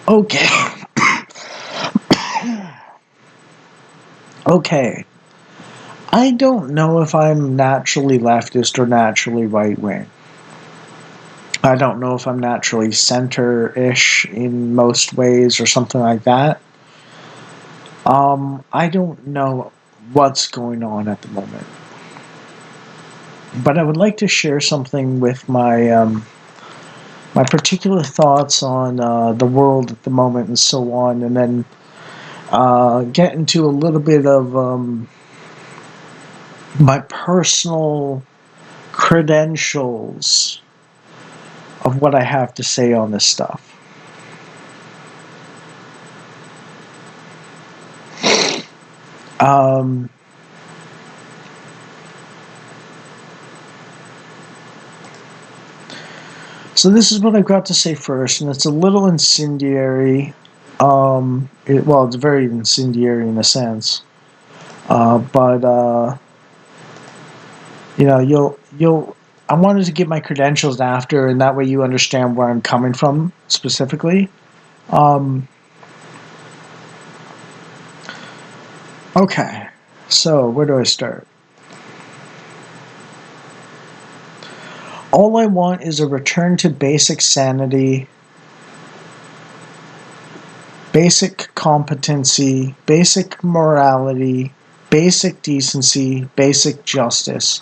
Okay. Okay. I don't know if I'm naturally leftist or naturally right wing. I don't know if I'm naturally center ish in most ways or something like that. I don't know what's going on at the moment. But I would like to share something with my particular thoughts on the world at the moment and so on, and then get into a little bit of my personal credentials of what I have to say on this stuff. Um, so this is what I've got to say first, and it's a little incendiary. Well, it's very incendiary in a sense, but you'll. I wanted to give my credentials after, and that way you understand where I'm coming from specifically. Um, okay, so where do I start? All I want is a return to basic sanity, basic competency, basic morality, basic decency, basic justice,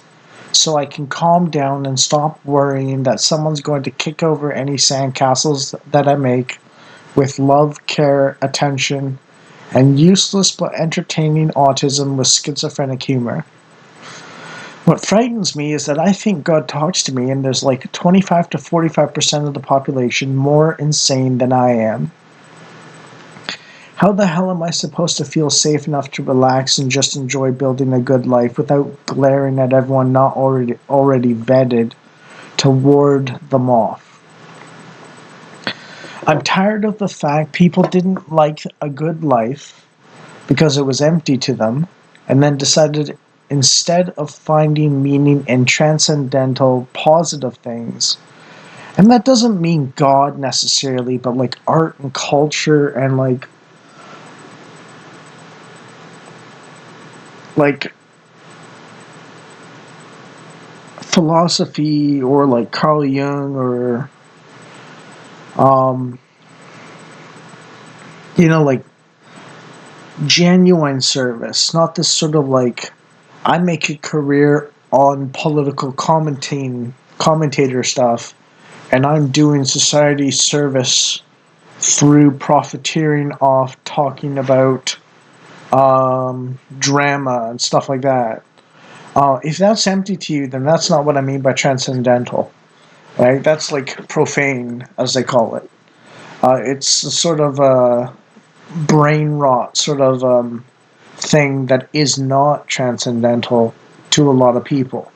so I can calm down and stop worrying that someone's going to kick over any sandcastles that I make with love, care, attention, and useless but entertaining autism with schizophrenic humor. What frightens me is that I think God talks to me and there's like 25 to 45% of the population more insane than I am. How the hell am I supposed to feel safe enough to relax and just enjoy building a good life without glaring at everyone not already vetted to ward them off? I'm tired of the fact people didn't like a good life because it was empty to them and then decided instead of finding meaning in transcendental positive things, and that doesn't mean God necessarily, but like art and culture and like philosophy or like Carl Jung or um like genuine service, not this sort of like I make a career on political commentator stuff and I'm doing society service through profiteering off talking about drama and stuff like that. If that's empty to you, then that's not what I mean by transcendental. Right? That's like profane, as they call it. It's a sort of a brain rot sort of thing that is not transcendental to a lot of people.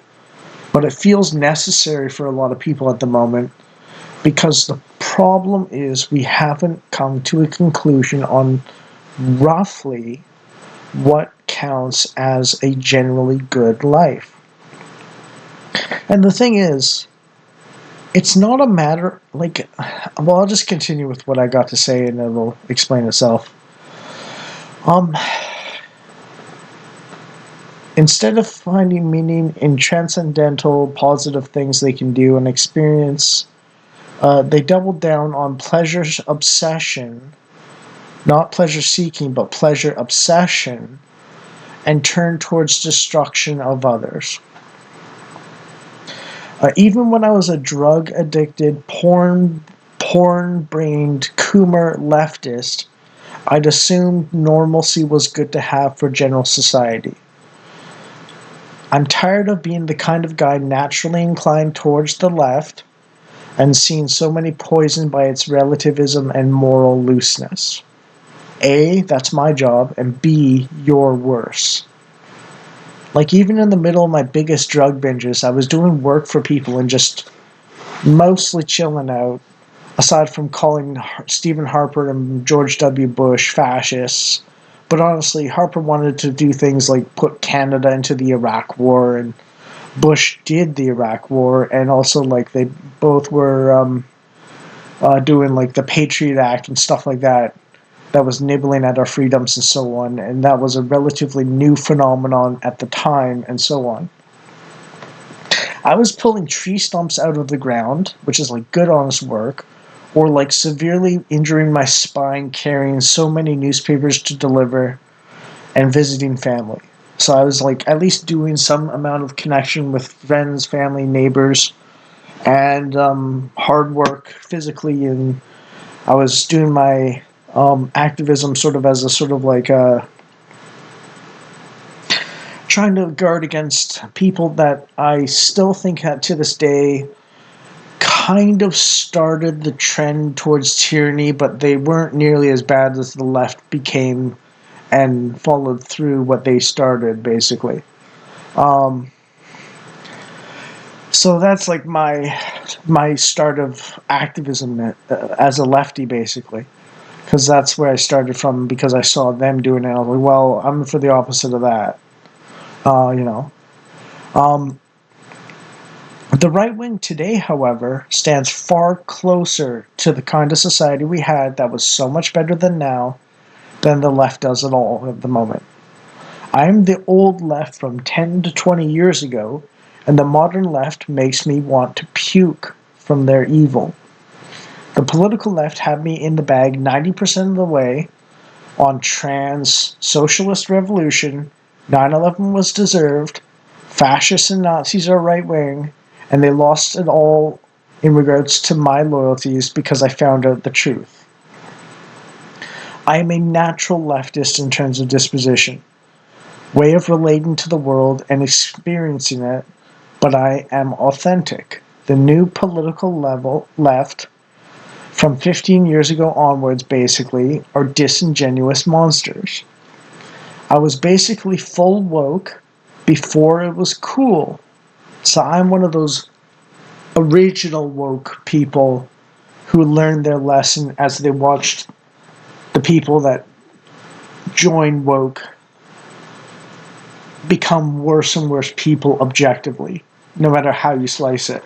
But it feels necessary for a lot of people at the moment because the problem is we haven't come to a conclusion on roughly what counts as a generally good life. And the thing is, it's not a matter like, well, I'll just continue with what I got to say and it'll explain itself. Um, Instead of finding meaning in transcendental positive things they can do and experience, they doubled down on pleasure obsession, not pleasure seeking, but pleasure obsession, and turned towards destruction of others. Even when I was a drug addicted, porn brained Coomer leftist, I'd assumed normalcy was good to have for general society. I'm tired of being the kind of guy naturally inclined towards the left and seeing so many poisoned by its relativism and moral looseness. A, that's my job, and B, you're worse. Like, even in the middle of my biggest drug binges, I was doing work for people and just mostly chilling out, aside from calling Stephen Harper and George W. Bush fascists. But honestly, Harper wanted to do things like put Canada into the Iraq War, and Bush did the Iraq War, and also like they both were doing like the Patriot Act and stuff like that. That was nibbling at our freedoms and so on, and that was a relatively new phenomenon at the time, and so on. I was pulling tree stumps out of the ground, which is like good honest work, or like severely injuring my spine carrying so many newspapers to deliver and visiting family. So I was like at least doing some amount of connection with friends, family, neighbors, and hard work physically. And I was doing my activism sort of as a sort of like trying to guard against people that I still think to this day kind of started the trend towards tyranny, but they weren't nearly as bad as the left became and followed through what they started, basically. Um, so that's like my start of activism as a lefty, basically, because that's where I started from. Because I saw them doing it, I was like, well, I'm for the opposite of that. You know. Um, the right wing today, however, stands far closer to the kind of society we had that was so much better than now than the left does at all at the moment. I'm the old left from 10 to 20 years ago, and the modern left makes me want to puke from their evil. The political left had me in the bag 90% of the way on trans, socialist revolution, 9/11 was deserved, fascists and Nazis are right wing, and they lost it all in regards to my loyalties because I found out the truth. I am a natural leftist in terms of disposition, way of relating to the world and experiencing it, but I am authentic. The new political level left from 15 years ago onwards basically are disingenuous monsters. I was basically full woke before it was cool. So I'm one of those original woke people who learned their lesson as they watched the people that join woke become worse and worse people objectively, no matter how you slice it.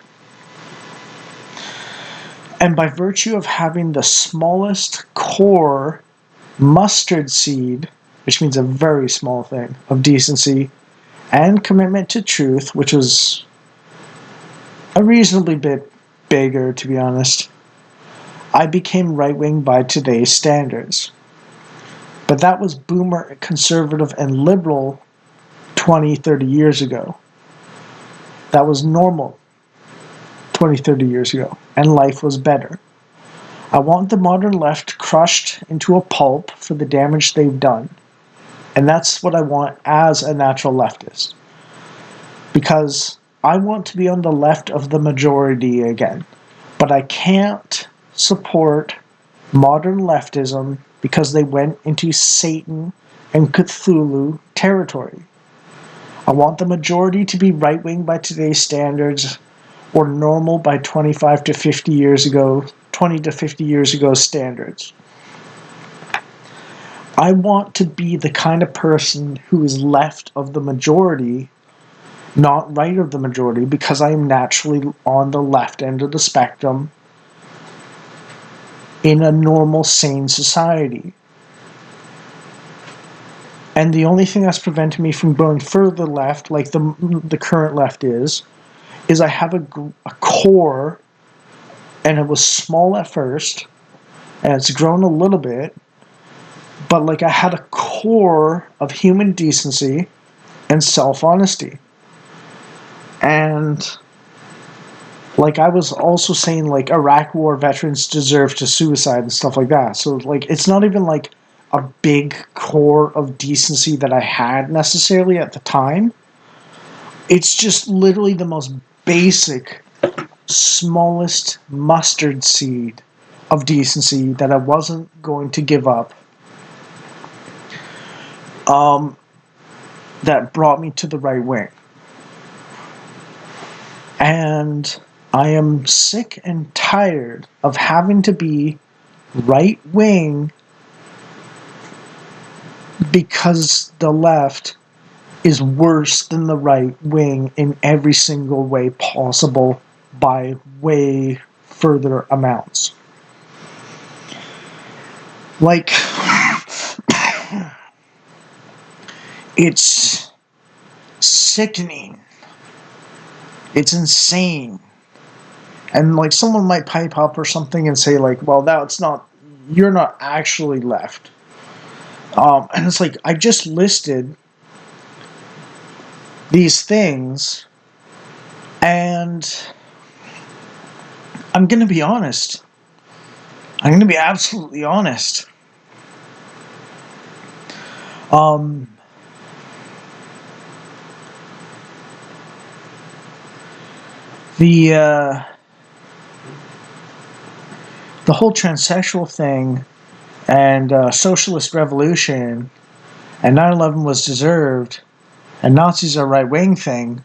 And by virtue of having the smallest core mustard seed, which means a very small thing, of decency and commitment to truth, which was a reasonably bit bigger, to be honest, I became right wing by today's standards. But that was boomer, conservative, and liberal 20, 30 years ago. That was normal 20, 30 years ago, and life was better. I want the modern left crushed into a pulp for the damage they've done. And that's what I want as a natural leftist. Because I want to be on the left of the majority again. But I can't support modern leftism because they went into Satan and Cthulhu territory. I want the majority to be right wing by today's standards or normal by 25 to 50 years ago, 20 to 50 years ago standards. I want to be the kind of person who is left of the majority, not right of the majority, because I am naturally on the left end of the spectrum in a normal, sane society. And the only thing that's preventing me from going further left, like the current left is I have a core, and it was small at first, and it's grown a little bit, but like I had a core of human decency and self-honesty. And like I was also saying like Iraq war veterans deserve to suicide and stuff like that. So like it's not even like a big core of decency that I had necessarily at the time. It's just literally the most basic, smallest mustard seed of decency that I wasn't going to give up. That brought me to the right wing. And I am sick and tired of having to be right wing because the left is worse than the right wing in every single way possible by way further amounts. Like, it's sickening. It's insane. And like someone might pipe up or something and say like, well, that's not, you're not actually left. And it's like, I just listed these things, and I'm going to be honest. I'm going to be absolutely honest. Um, the the whole transsexual thing and socialist revolution and 9/11 was deserved and Nazis are right wing thing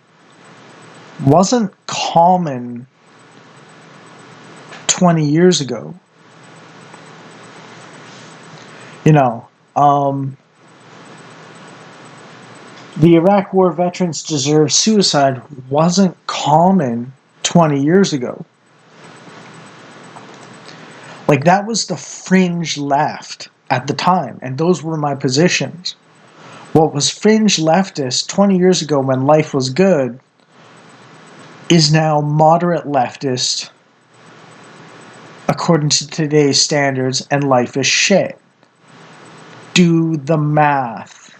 wasn't common 20 years ago. You know, the Iraq War veterans deserve suicide wasn't common 20 years ago. Like, that was the fringe left at the time, and those were my positions. What was fringe leftist 20 years ago when life was good is now moderate leftist according to today's standards, and life is shit. Do the math.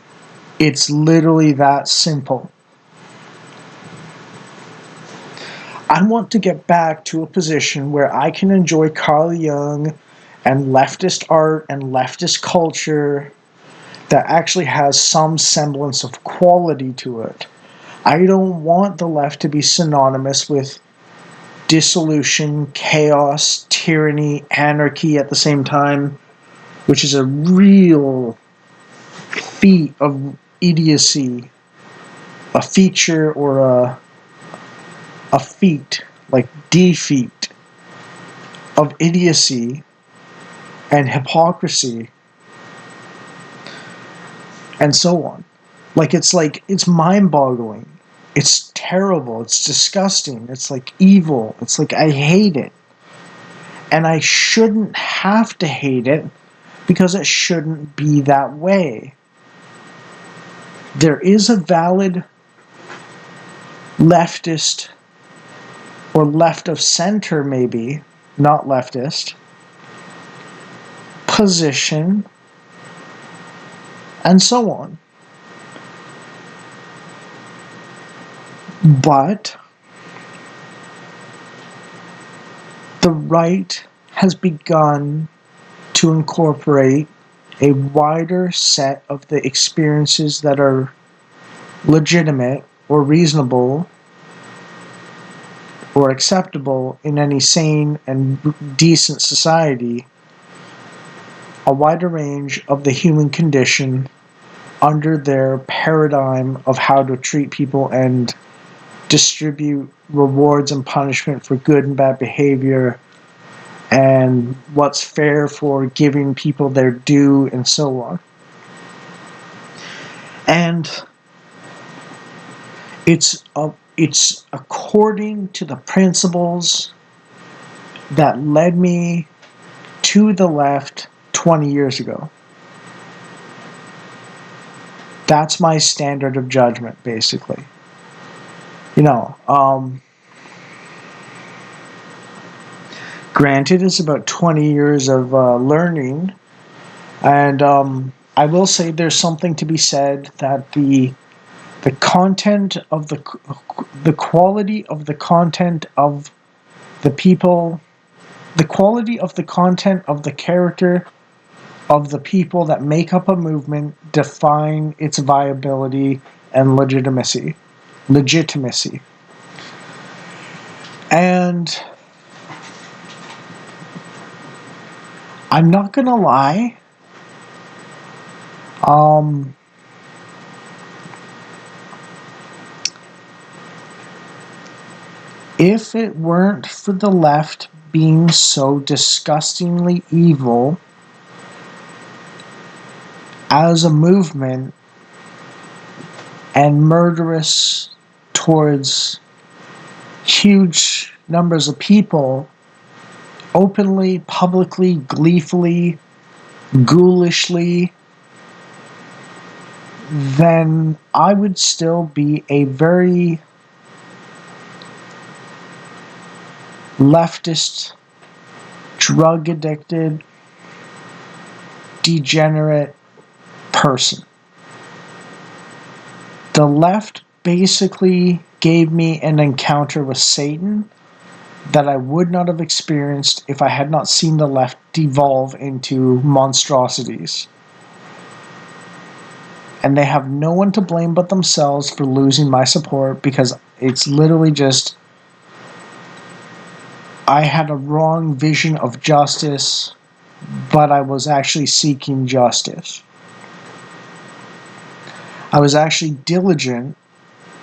It's literally that simple. I want to get back to a position where I can enjoy Carl Jung and leftist art and leftist culture that actually has some semblance of quality to it. I don't want the left to be synonymous with dissolution, chaos, tyranny, anarchy at the same time, which is a real feat of idiocy, a feature or a feat, like defeat of idiocy and hypocrisy and so on. It's mind-boggling. It's terrible. It's disgusting. It's like evil. It's like I hate it. And I shouldn't have to hate it because it shouldn't be that way. There is a valid leftist or left of center, maybe, not leftist, position, and so on. But the right has begun to incorporate a wider set of the experiences that are legitimate or reasonable or acceptable in any sane and decent society, a wider range of the human condition under their paradigm of how to treat people and distribute rewards and punishment for good and bad behavior and what's fair for giving people their due and so on. And it's according to the principles that led me to the left 20 years ago. That's my standard of judgment, basically. Granted, it's about 20 years of learning, and I will say there's something to be said that the content of the quality of the content of the people, the quality of the content of the character of the people that make up a movement define its viability and legitimacy. And I'm not gonna lie, if it weren't for the left being so disgustingly evil as a movement and murderous towards huge numbers of people, openly, publicly, gleefully, ghoulishly, then I would still be a very leftist, drug addicted, degenerate person. The left basically gave me an encounter with Satan that I would not have experienced if I had not seen the left devolve into monstrosities. And they have no one to blame but themselves for losing my support, because it's literally just I had a wrong vision of justice, but I was actually seeking justice. I was actually diligent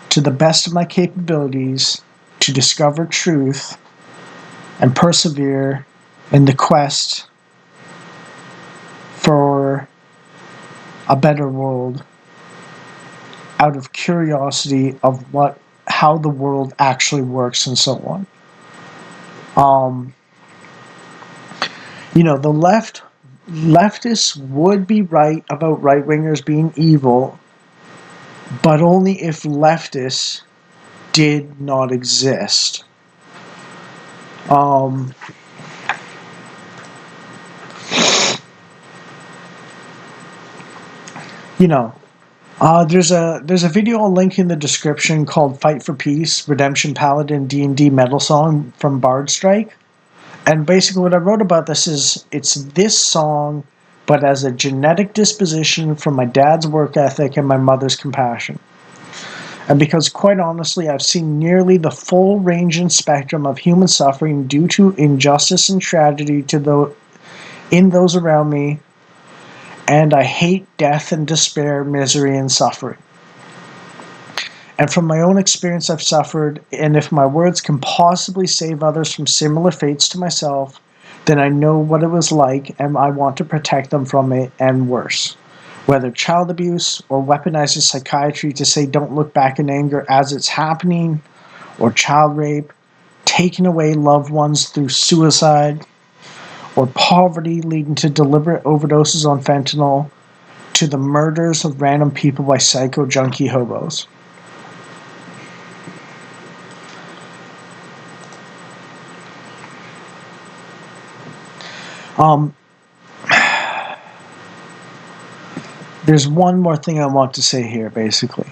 to the best of my capabilities to discover truth and persevere in the quest for a better world, out of curiosity of how the world actually works and so on. The leftists would be right about right wingers being evil, but only if leftists did not exist. Um, you know, there's a video I'll link in the description called "Fight for Peace: Redemption Paladin D&D Metal Song" from Bard Strike. And basically what I wrote about this is it's this song, but as a genetic disposition from my dad's work ethic and my mother's compassion. And because, quite honestly, I've seen nearly the full range and spectrum of human suffering due to injustice and tragedy in those around me, and I hate death and despair, misery and suffering. And from my own experience, I've suffered, and if my words can possibly save others from similar fates to myself, then I know what it was like, and I want to protect them from it and worse. Whether child abuse or weaponizing psychiatry to say don't look back in anger as it's happening, or child rape, taking away loved ones through suicide, or poverty leading to deliberate overdoses on fentanyl, to the murders of random people by psycho junkie hobos. There's one more thing I want to say here, basically.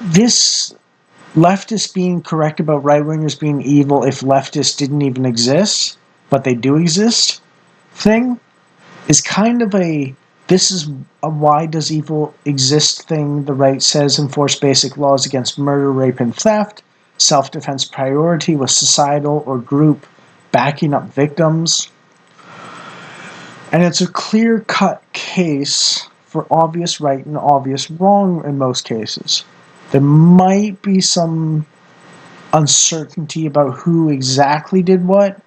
This leftist being correct about right-wingers being evil if leftists didn't even exist, but they do exist, thing is kind of this is a why does evil exist thing. The right says enforce basic laws against murder, rape, and theft. Self-defense priority with societal or group backing up victims. And it's a clear-cut case for obvious right and obvious wrong in most cases. There might be some uncertainty about who exactly did what,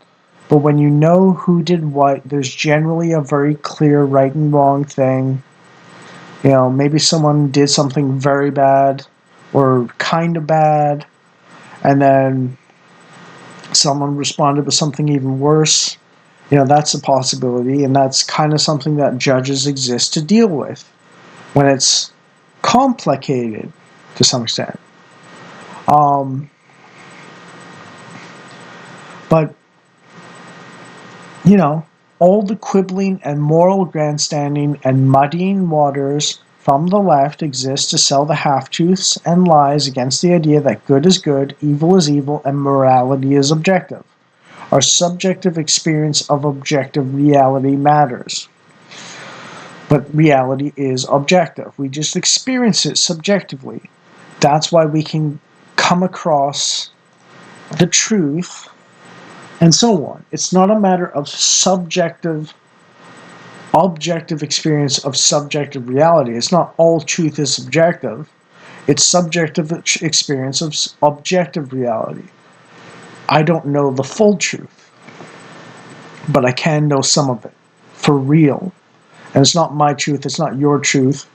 but when you know who did what, there's generally a very clear right and wrong thing. Maybe someone did something very bad or kind of bad, and then someone responded with something even worse. That's a possibility, and that's kind of something that judges exist to deal with when it's complicated to some extent. But, all the quibbling and moral grandstanding and muddying waters from the left exist to sell the half-truths and lies against the idea that good is good, evil is evil, and morality is objective. Our subjective experience of objective reality matters. But reality is objective. We just experience it subjectively. That's why we can come across the truth and so on. It's not a matter of objective experience of subjective reality. It's not all truth is subjective. It's subjective experience of objective reality. I don't know the full truth, but I can know some of it, for real. And it's not my truth, it's not your truth,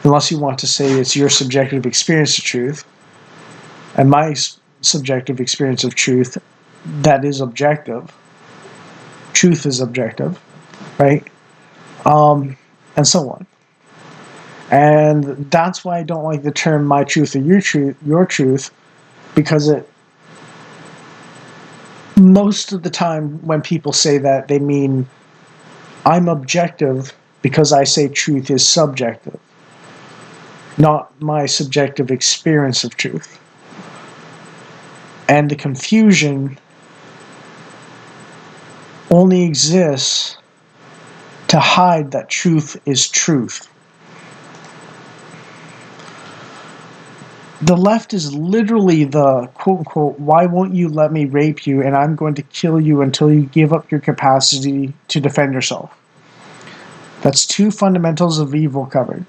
unless you want to say it's your subjective experience of truth. And my subjective experience of truth that is objective. Truth is objective, right? Um, and so on. And that's why I don't like the term "my truth" or your truth, because it most of the time when people say that, they mean I'm objective because I say truth is subjective, not my subjective experience of truth. And the confusion only exists to hide that truth is truth. The left is literally the quote unquote, why won't you let me rape you and I'm going to kill you until you give up your capacity to defend yourself. That's two fundamentals of evil covered.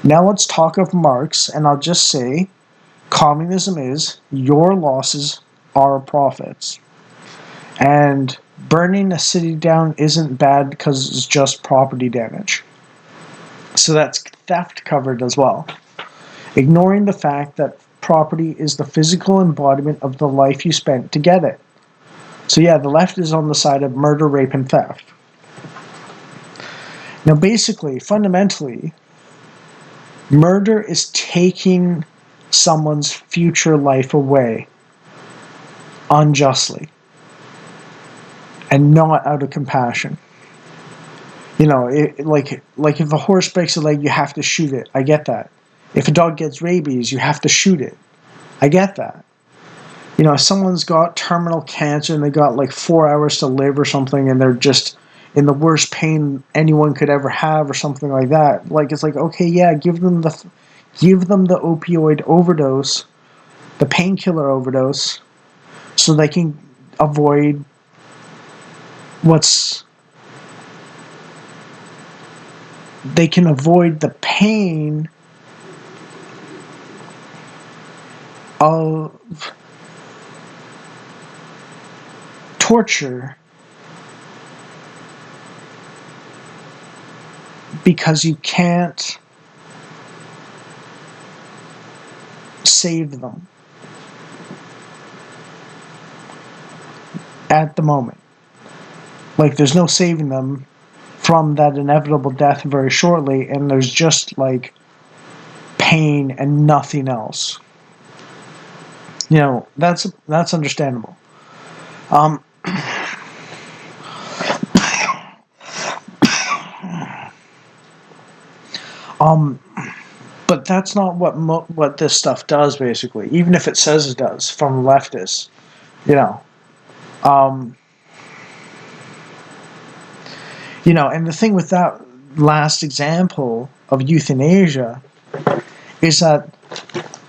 Now let's talk of Marx, and I'll just say communism is your losses, our profits. And burning a city down isn't bad because it's just property damage. So that's theft covered as well. Ignoring the fact that property is the physical embodiment of the life you spent to get it. So yeah, the left is on the side of murder, rape, and theft. Now basically, fundamentally, murder is taking someone's future life away unjustly and not out of compassion. You know, like if a horse breaks a leg, you have to shoot it. I get that. If a dog gets rabies, you have to shoot it. I get that. You know, if someone's got terminal cancer and they got like 4 hours to live or something, and they're just in the worst pain anyone could ever have or something like that, like it's like, okay, yeah, give them the opioid overdose, the painkiller overdose, so they can avoid they can avoid the pain of torture because you can't save them at the moment. Like, there's no saving them from that inevitable death very shortly, and there's just like pain and nothing else. You know, that's understandable. Um, um, but that's not what this stuff does. Basically, even if it says it does from leftists, you know, um, you know, and the thing with that last example of euthanasia is that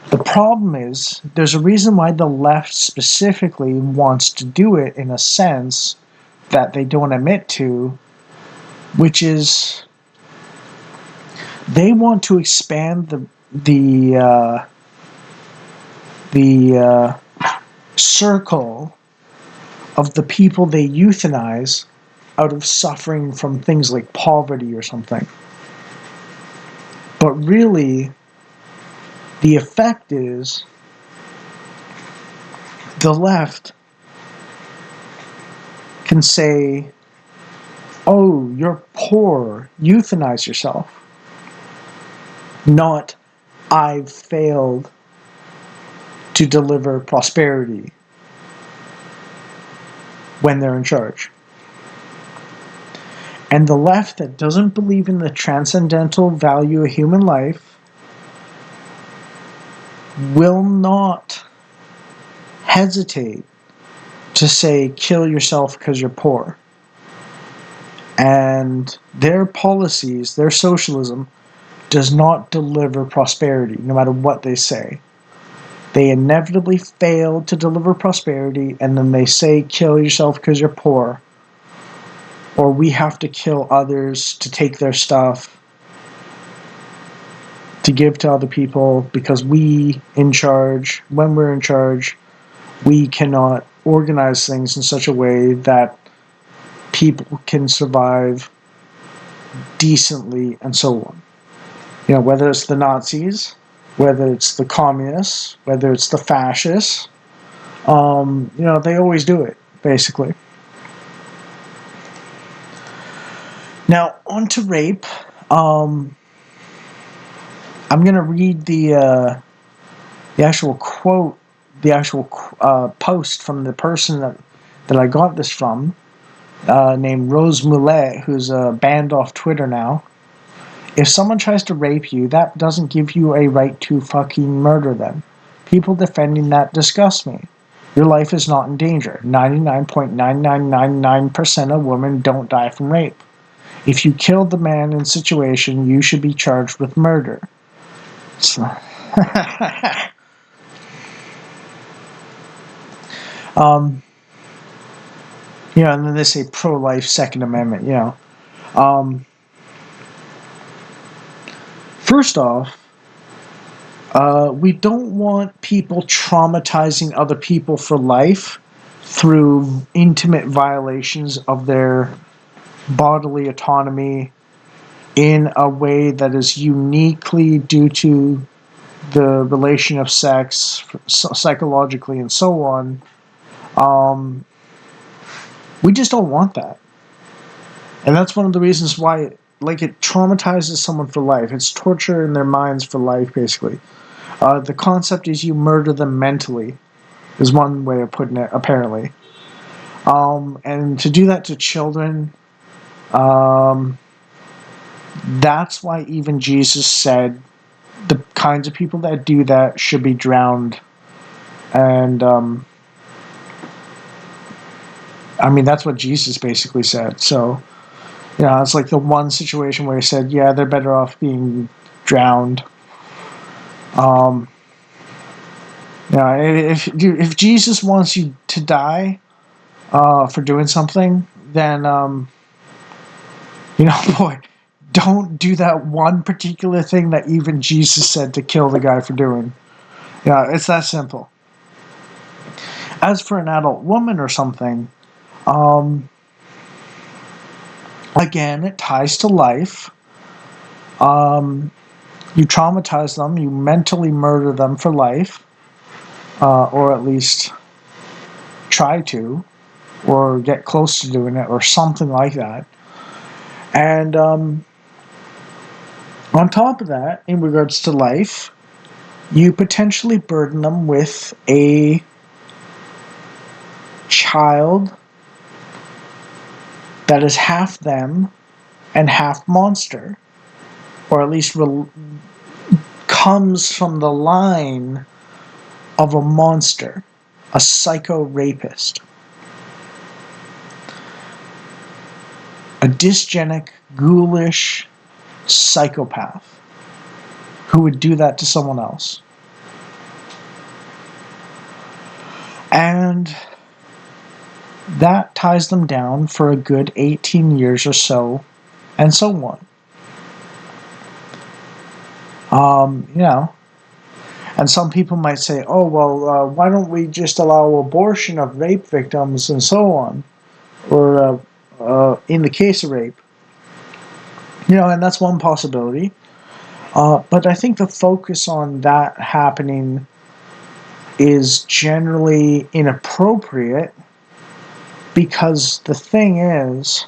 the problem is there's a reason why the left specifically wants to do it in a sense that they don't admit to, which is they want to expand the circle of the people they euthanize out of suffering from things like poverty or something. But really, the effect is the left can say, oh, you're poor, euthanize yourself. Not, I've failed to deliver prosperity when they're in charge. And the left that doesn't believe in the transcendental value of human life will not hesitate to say, kill yourself because you're poor. And their policies, their socialism, does not deliver prosperity, no matter what they say. They inevitably fail to deliver prosperity, and then they say, kill yourself because you're poor. Or we have to kill others to take their stuff, to give to other people, because we in charge, when we're in charge, we cannot organize things in such a way that people can survive decently and so on. You know, whether it's the Nazis, whether it's the communists, whether it's the fascists, They always do it, basically. Now, on to rape. I'm going to read the actual quote, the actual post from the person that I got this from, named Rose Moulet, who's banned off Twitter now. If someone tries to rape you, that doesn't give you a right to fucking murder them. People defending that disgust me. Your life is not in danger. 99.9999% of women don't die from rape. If you killed the man in situation, you should be charged with murder. So um, and then they say pro-life Second Amendment, First off, we don't want people traumatizing other people for life through intimate violations of their bodily autonomy in a way that is uniquely due to the relation of sex, psychologically, and so on. We just don't want that. And that's one of the reasons why, it traumatizes someone for life. It's torture in their minds for life, basically. The concept is you murder them mentally, is one way of putting it, apparently. And to do that to children, that's why even Jesus said the kinds of people that do that should be drowned. And, that's what Jesus basically said. So, it's like the one situation where he said, yeah, they're better off being drowned. If Jesus wants you to die for doing something, then, boy, don't do that one particular thing that even Jesus said to kill the guy for doing. Yeah, it's that simple. As for an adult woman or something, again, it ties to life. You traumatize them, you mentally murder them for life, or at least try to, or get close to doing it, or something like that. And on top of that, in regards to life, you potentially burden them with a child that is half them and half monster, or at least comes from the line of a monster, a psycho rapist, a dysgenic, ghoulish psychopath who would do that to someone else. And that ties them down for a good 18 years or so, and so on. And some people might say, oh, well, why don't we just allow abortion of rape victims and so on? Or in the case of rape. And that's one possibility. But I think the focus on that happening is generally inappropriate, because the thing is,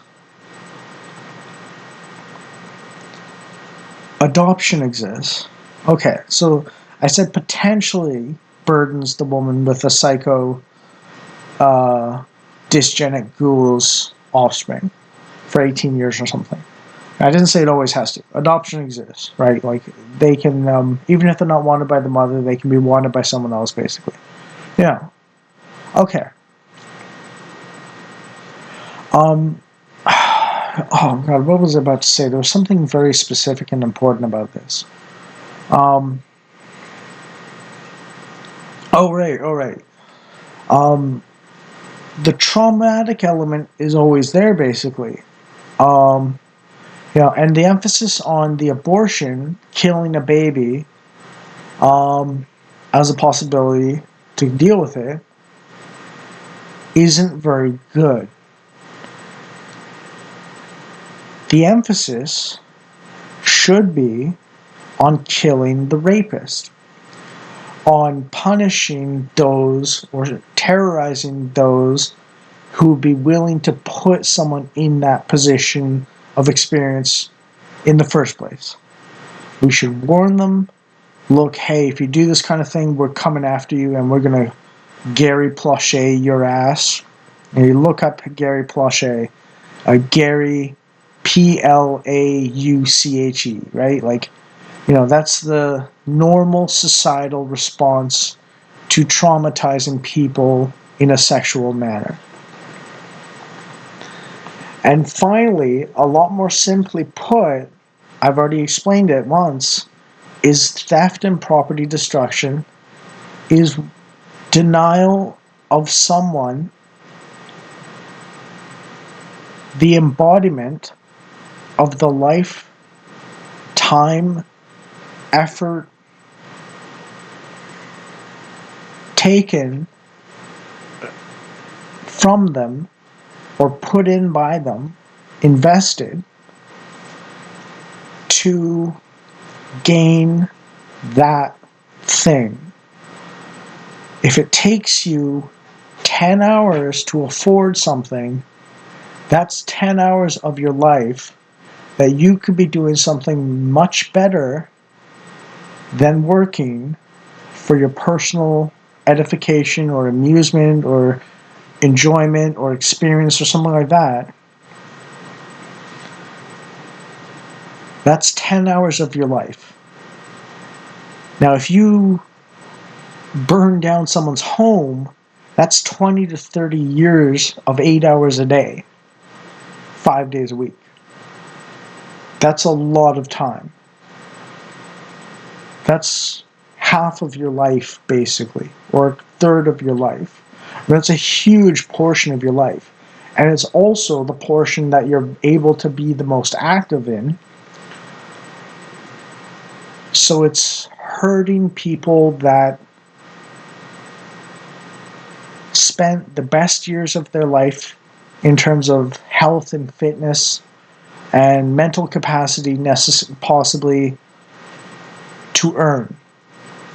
adoption exists. Okay, so I said potentially burdens the woman with a psycho, dysgenic ghoul's offspring for 18 years or something. I didn't say it always has to. Adoption exists, right? Like, they can, even if they're not wanted by the mother, they can be wanted by someone else, basically. Yeah. Okay. Oh, God, what was I about to say? There was something very specific and important about this. Oh, right. The traumatic element is always there, basically. And the emphasis on the abortion, killing a baby, as a possibility to deal with it, isn't very good. The emphasis should be on killing the rapist. on punishing those or terrorizing those who would be willing to put someone in that position of experience in the first place. We should warn them, look, hey, if you do this kind of thing, we're coming after you and we're going to Gary Plauché your ass. And you look up Gary Plauché, Gary Plauche, right? Like, that's the normal societal response to traumatizing people in a sexual manner. And finally, a lot more simply put, I've already explained it once, is theft and property destruction is denial of someone the embodiment of the life, time, effort taken from them or put in by them, invested to gain that thing. If it takes you 10 hours to afford something, that's 10 hours of your life that you could be doing something much better than working for your personal edification or amusement or enjoyment or experience or something like that. That's 10 hours of your life. Now, if you burn down someone's home, that's 20 to 30 years of 8 hours a day, 5 days a week. That's a lot of time. That's half of your life, basically, or a third of your life. That's a huge portion of your life. And it's also the portion that you're able to be the most active in. So it's hurting people that spent the best years of their life in terms of health and fitness and mental capacity possibly to earn.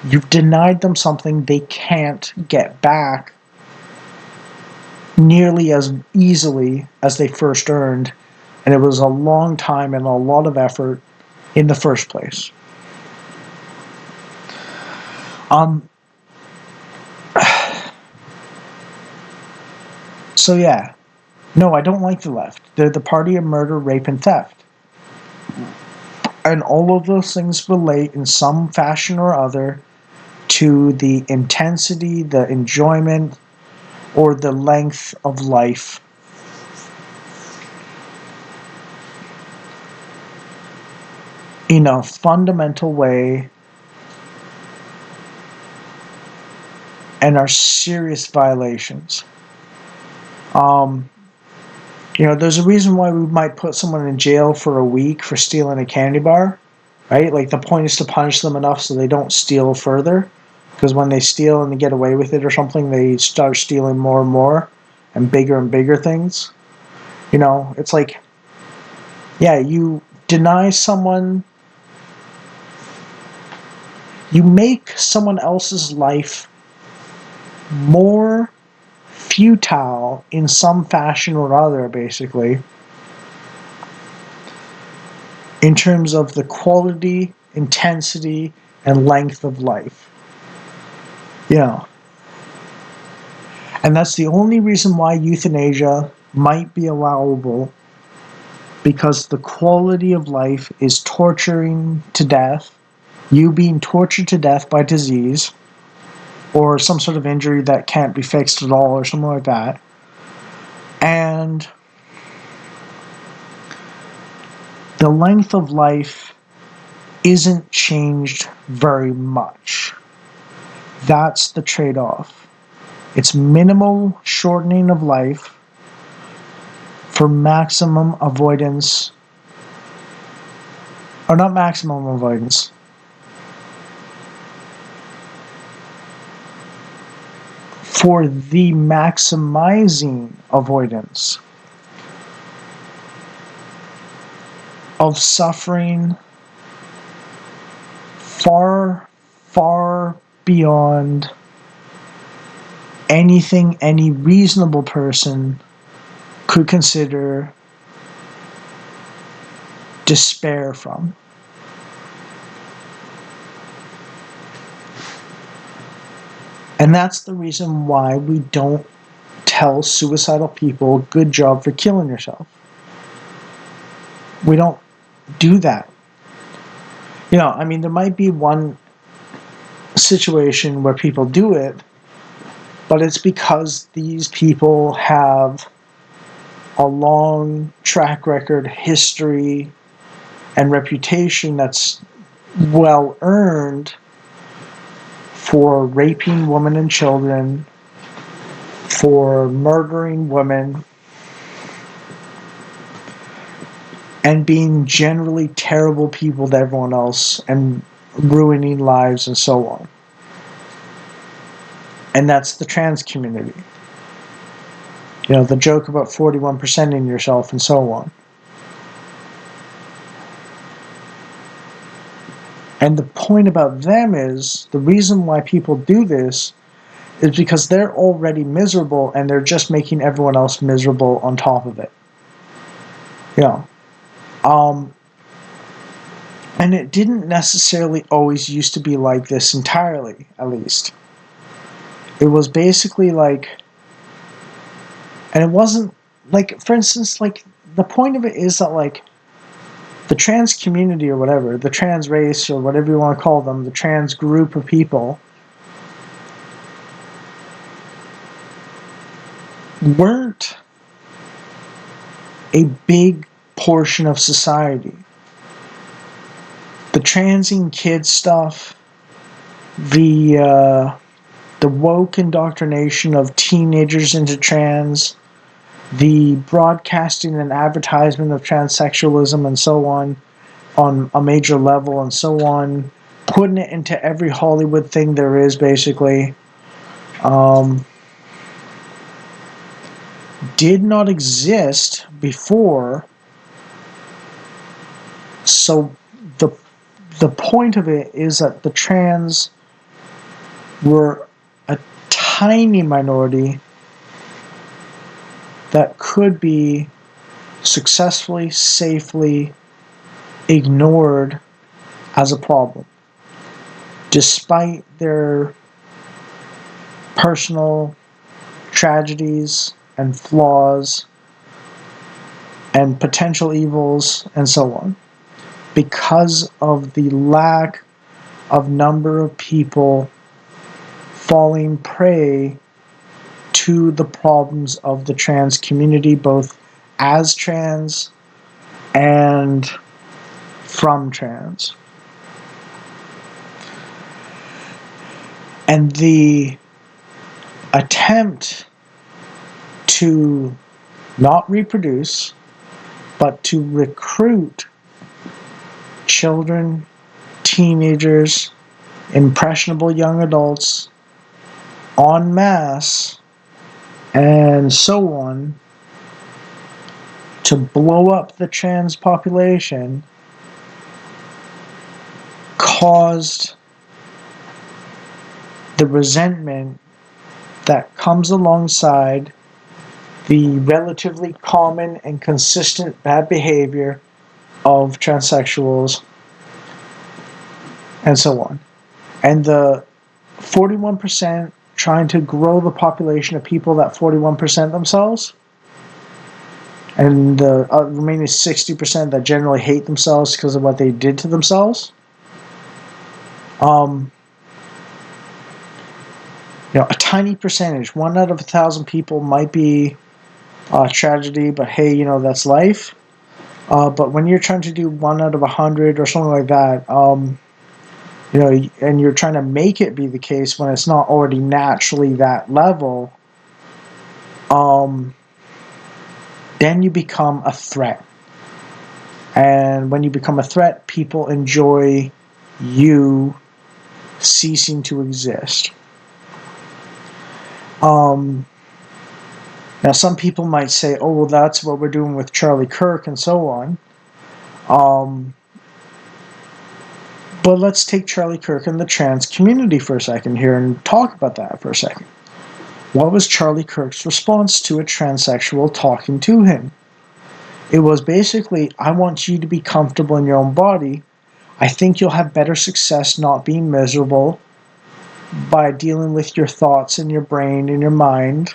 You've denied them something they can't get back nearly as easily as they first earned, and it was a long time and a lot of effort in the first place. So yeah, no, I don't like the left. They're the party of murder, rape, and theft. And all of those things relate in some fashion or other to the intensity, the enjoyment, or the length of life in a fundamental way and are serious violations. There's a reason why we might put someone in jail for a week for stealing a candy bar, right? Like the point is to punish them enough so they don't steal further. Because when they steal and they get away with it or something, they start stealing more and more and bigger things. It's like, yeah, you deny someone, you make someone else's life more futile in some fashion or other, basically, in terms of the quality, intensity, and length of life. And that's the only reason why euthanasia might be allowable, because the quality of life is torturing to death, you being tortured to death by disease, or some sort of injury that can't be fixed at all, or something like that. And the length of life isn't changed very much. That's the trade-off. It's minimal shortening of life for maximum avoidance, or not maximum avoidance, for the maximizing avoidance of suffering far, far beyond anything any reasonable person could consider despair from. And that's the reason why we don't tell suicidal people, good job for killing yourself. We don't do that. I mean, there might be one situation where people do it, but it's because these people have a long track record, history, and reputation that's well earned for raping women and children, for murdering women, and being generally terrible people to everyone else and ruining lives and so on. And that's the trans community. The joke about 41%ing yourself and so on. And the point about them is, the reason why people do this is because they're already miserable and they're just making everyone else miserable on top of it. And it didn't necessarily always used to be like this entirely, at least. It was basically like, and it wasn't, like, for instance, like, the point of it is that, like, the trans community or whatever, the trans race or whatever you want to call them, the trans group of people, weren't a big portion of society. The transing kids stuff, the woke indoctrination of teenagers into trans, the broadcasting and advertisement of transsexualism and so on a major level and so on, putting it into every Hollywood thing there is, basically, did not exist before. So the point of it is that the trans were a tiny minority that could be successfully, safely ignored as a problem, despite their personal tragedies and flaws and potential evils and so on, because of the lack of number of people falling prey to the problems of the trans community, both as trans and from trans. And the attempt to not reproduce, but to recruit children, teenagers, impressionable young adults en masse and so on to blow up the trans population caused the resentment that comes alongside the relatively common and consistent bad behavior of transsexuals and so on. And the 41% trying to grow the population of people that 41% themselves, and the remaining 60% that generally hate themselves because of what they did to themselves. A tiny percentage, 1 out of 1,000 people might be a tragedy, but hey, that's life. But when you're trying to do 1 out of 100 or something like that, and you're trying to make it be the case when it's not already naturally that level, then you become a threat. And when you become a threat, people enjoy you ceasing to exist. Now, some people might say, oh, well, that's what we're doing with Charlie Kirk and so on. But let's take Charlie Kirk and the trans community for a second here and talk about that for a second. What was Charlie Kirk's response to a transsexual talking to him? It was basically, I want you to be comfortable in your own body. I think you'll have better success not being miserable by dealing with your thoughts in your brain and your mind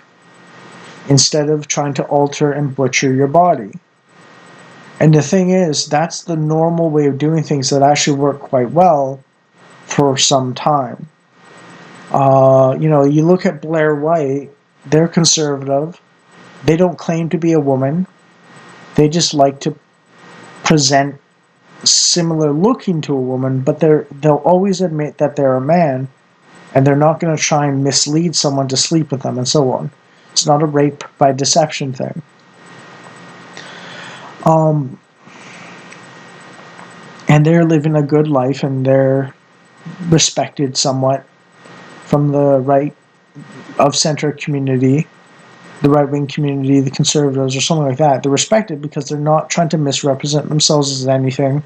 instead of trying to alter and butcher your body. And the thing is, that's the normal way of doing things that actually work quite well for some time. You look at Blair White, they're conservative. They don't claim to be a woman. They just like to present similar looking to a woman, but they'll always admit that they're a man, and they're not going to try and mislead someone to sleep with them and so on. It's not a rape by deception thing. And they're living a good life, and they're respected somewhat from the right of center community, the right wing community, the conservatives, or something like that. They're respected because they're not trying to misrepresent themselves as anything.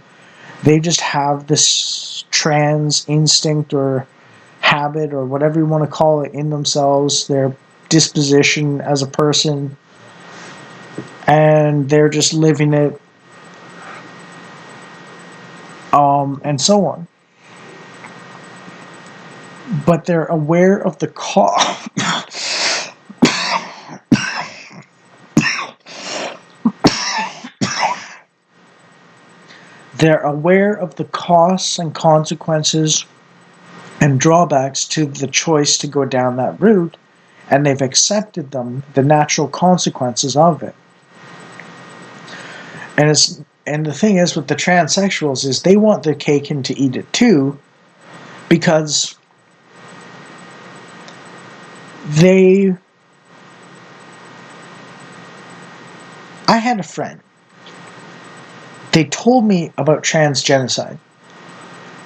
They just have this trans instinct or habit or whatever you want to call it in themselves, their disposition as a person, and they're just living it, and so on. But they're aware of the cost. They're aware of the costs and consequences and drawbacks to the choice to go down that route, and they've accepted them, the natural consequences of it. And the thing is with the transsexuals is they want their cake and to eat it too, because I had a friend. They told me about trans genocide.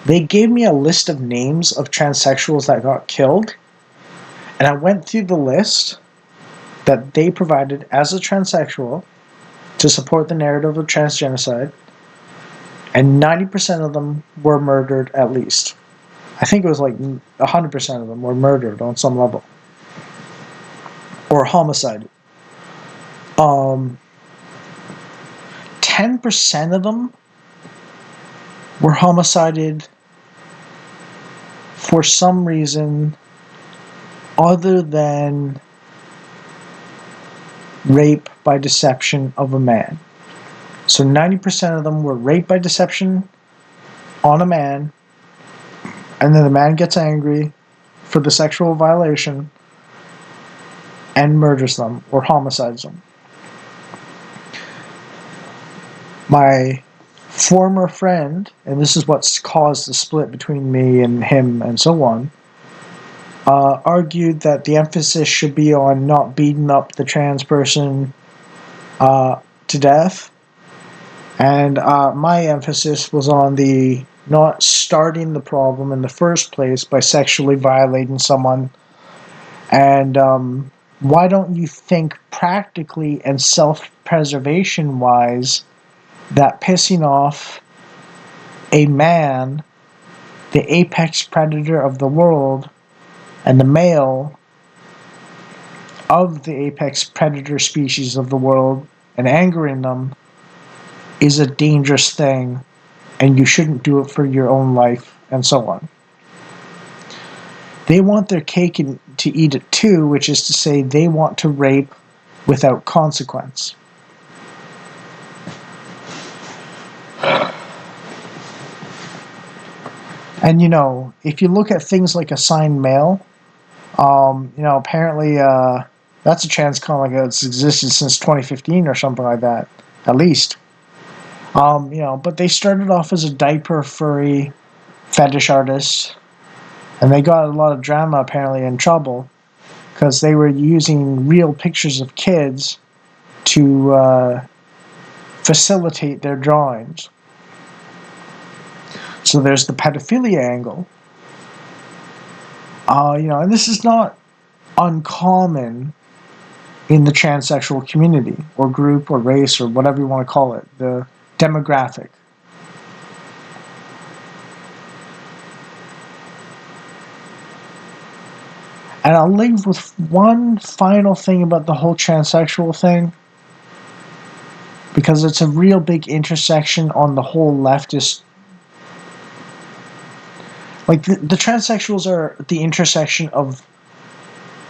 They gave me a list of names of transsexuals that got killed, and I went through the list that they provided as a transsexual to support the narrative of trans genocide, and 90% of them were murdered at least. I think it was like 100% of them were murdered on some level. Or homicided. 10% of them were homicided for some reason other than rape by deception of a man. So 90% of them were raped by deception on a man, and then the man gets angry for the sexual violation and murders them or homicides them. My former friend, and this is what's caused the split between me and him and so on, argued that the emphasis should be on not beating up the trans person to death, and my emphasis was on the not starting the problem in the first place by sexually violating someone. And why don't you think practically and self-preservation wise that pissing off a man, the apex predator of the world, and the male of the apex predator species of the world, and angering them is a dangerous thing, and you shouldn't do it for your own life, and so on. They want their cake and to eat it too, which is to say they want to rape without consequence. And if you look at things like assigned male, apparently that's a trans comic that's existed since 2015 or something like that, at least. But they started off as a diaper furry fetish artist, and they got a lot of drama apparently and trouble because they were using real pictures of kids to facilitate their drawings. So there's the pedophilia angle. And this is not uncommon in the transsexual community or group or race or whatever you want to call it, the demographic. And I'll leave with one final thing about the whole transsexual thing, because it's a real big intersection on the whole leftist. Like, the transsexuals are the intersection of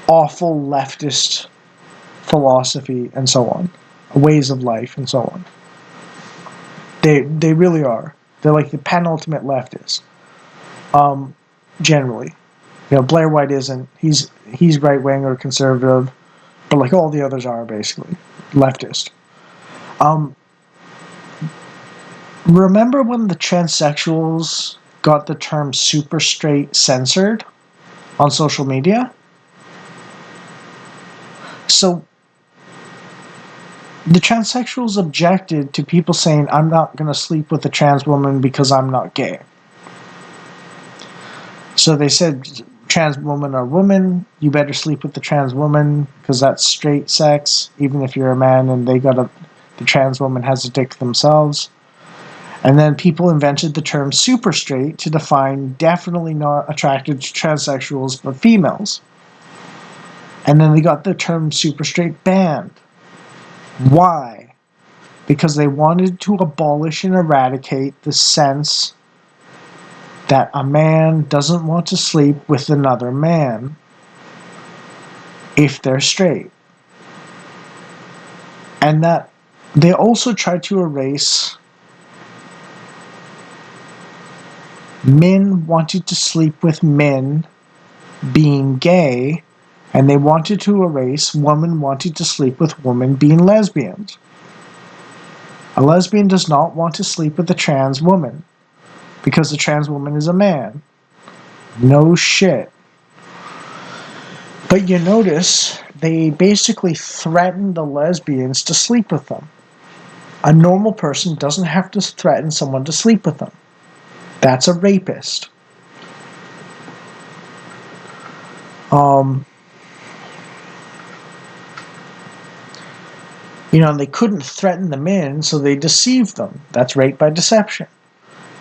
awful leftist philosophy and so on, ways of life and so on. They really are. They're like the penultimate leftist. Generally, Blair White isn't. He's right wing or conservative, but like all the others are basically leftist. Remember when the transsexuals got the term super straight censored on social media? So the transsexuals objected to people saying, I'm not going to sleep with a trans woman because I'm not gay. So they said, trans woman or woman, you better sleep with the trans woman because that's straight sex, even if you're a man and the trans woman has a dick themselves. And then people invented the term super straight to define definitely not attracted to transsexuals but females. And then they got the term super straight banned. Why? Because they wanted to abolish and eradicate the sense that a man doesn't want to sleep with another man if they're straight. And that they also tried to erase men wanting to sleep with men being gay, and they wanted to erase women wanting to sleep with women being lesbians. A lesbian does not want to sleep with a trans woman because the trans woman is a man. No shit. But you notice they basically threaten the lesbians to sleep with them. A normal person doesn't have to threaten someone to sleep with them. That's a rapist. They couldn't threaten the men, so they deceived them. That's rape by deception.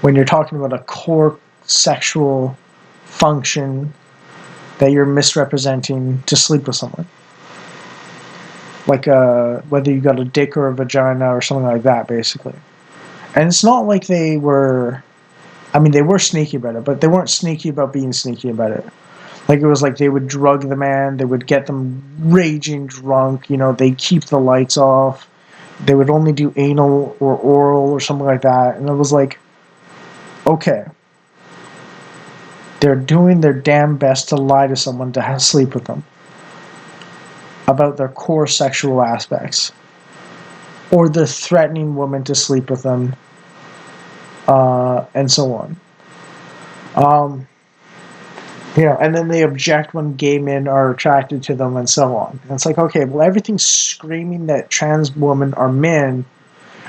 When you're talking about a core sexual function that you're misrepresenting to sleep with someone. Like whether you got a dick or a vagina or something like that, basically. And it's not like they were sneaky about it, but they weren't sneaky about being sneaky about it. Like, it was like they would drug the man, they would get them raging drunk, they'd keep the lights off, they would only do anal or oral or something like that, and it was like, okay, they're doing their damn best to lie to someone to sleep with them about their core sexual aspects, or they're threatening women to sleep with them, and so on. And then they object when gay men are attracted to them and so on. And it's like, okay, well, everything's screaming that trans women are men,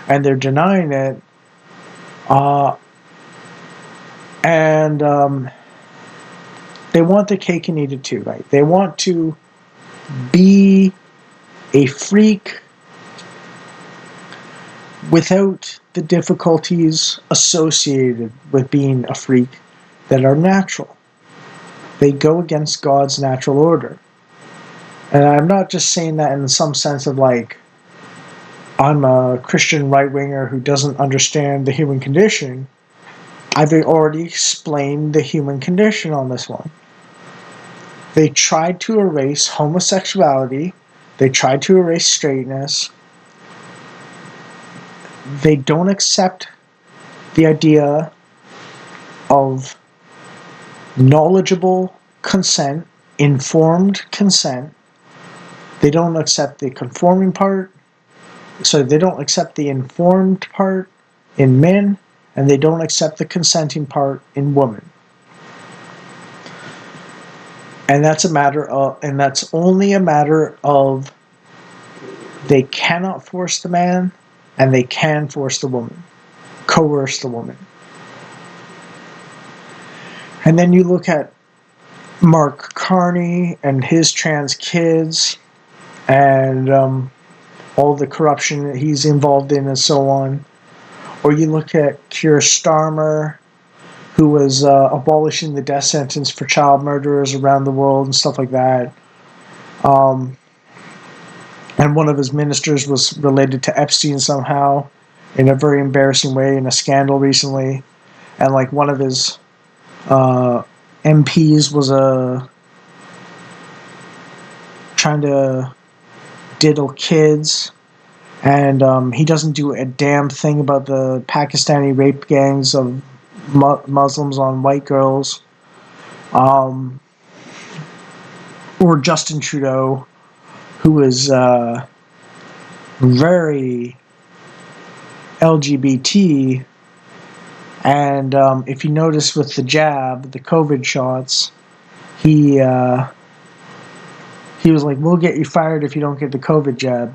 and they're denying it. And they want the cake and eat it too, right? They want to be a freak without the difficulties associated with being a freak that are natural. They go against God's natural order. And I'm not just saying that in some sense of like, I'm a Christian right-winger who doesn't understand the human condition. I've already explained the human condition on this one. They tried to erase homosexuality. They tried to erase straightness. They don't accept the idea of knowledgeable consent, informed consent. They don't accept the conforming part. So they don't accept the informed part in men, and they don't accept the consenting part in women. And that's only a matter of they cannot force the man, and they can force the woman, coerce the woman. And then you look at Mark Carney and his trans kids, and all the corruption that he's involved in and so on. Or you look at Keir Starmer, who was abolishing the death sentence for child murderers around the world and stuff like that. Um, and one of his ministers was related to Epstein somehow in a very embarrassing way in a scandal recently. And like one of his MPs was trying to diddle kids, and he doesn't do a damn thing about the Pakistani rape gangs of Muslims on white girls. Or Justin Trudeau, who is very LGBT. And if you notice with the jab, the COVID shots, he was like, "We'll get you fired if you don't get the COVID jab.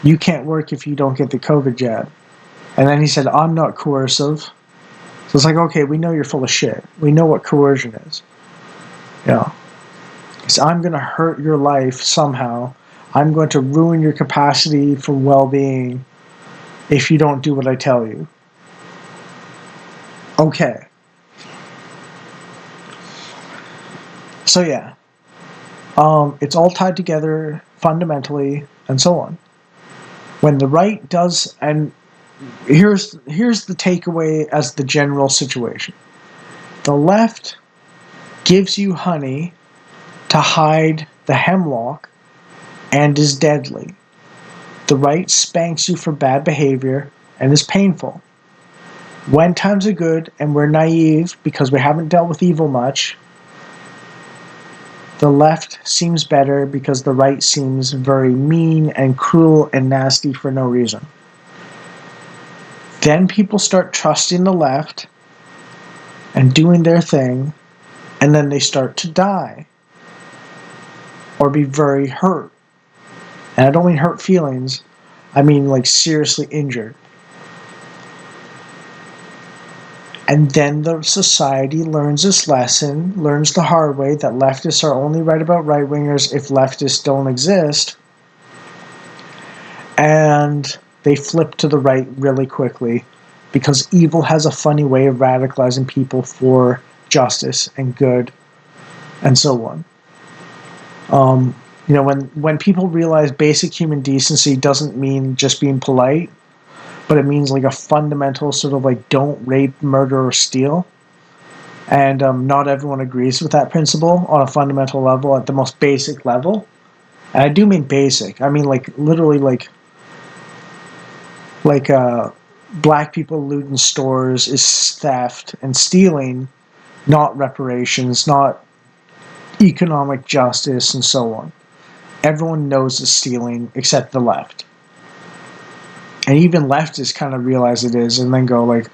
You can't work if you don't get the COVID jab." And then he said, "I'm not coercive." So it's like, okay, we know you're full of shit. We know what coercion is. Yeah. Because I'm going to hurt your life somehow. I'm going to ruin your capacity for well-being if you don't do what I tell you. Okay. So yeah. It's all tied together fundamentally and so on. When the right does, and here's the takeaway as the general situation. The left gives you honey to hide the hemlock and is deadly. The right spanks you for bad behavior and is painful. When times are good and we're naive because we haven't dealt with evil much, the left seems better because the right seems very mean and cruel and nasty for no reason. Then people start trusting the left and doing their thing, and then they start to die or be very hurt. And I don't mean hurt feelings, I mean like seriously injured. And then the society learns this lesson, learns the hard way that leftists are only right about right-wingers if leftists don't exist. And they flip to the right really quickly because evil has a funny way of radicalizing people for justice and good and so on. When people realize basic human decency doesn't mean just being polite, but it means like a fundamental sort of like don't rape, murder, or steal. And not everyone agrees with that principle on a fundamental level at the most basic level. And I do mean basic. I mean like literally like black people looting stores is theft and stealing, not reparations, not economic justice, and so on. Everyone knows it's stealing except the left. And even leftists kind of realize it is and then go like,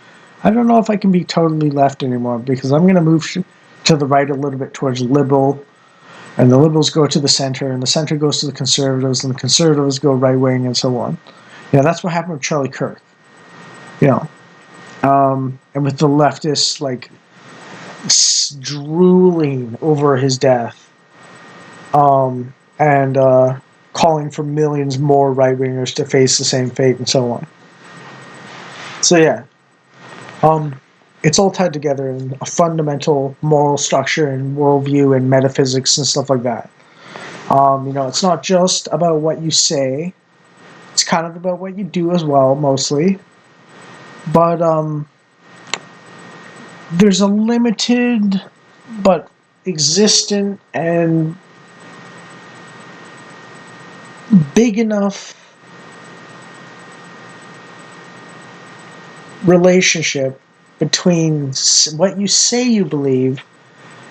I don't know if I can be totally left anymore because I'm going to move to the right a little bit towards liberal, and the liberals go to the center, and the center goes to the conservatives, and the conservatives go right-wing, and so on. That's what happened with Charlie Kirk. And with the leftists like drooling over his death, and calling for millions more right-wingers to face the same fate and so on. So yeah, it's all tied together in a fundamental moral structure and worldview and metaphysics and stuff like that. It's not just about what you say. It's kind of about what you do as well, mostly. But there's a limited but existent and big enough relationship between what you say you believe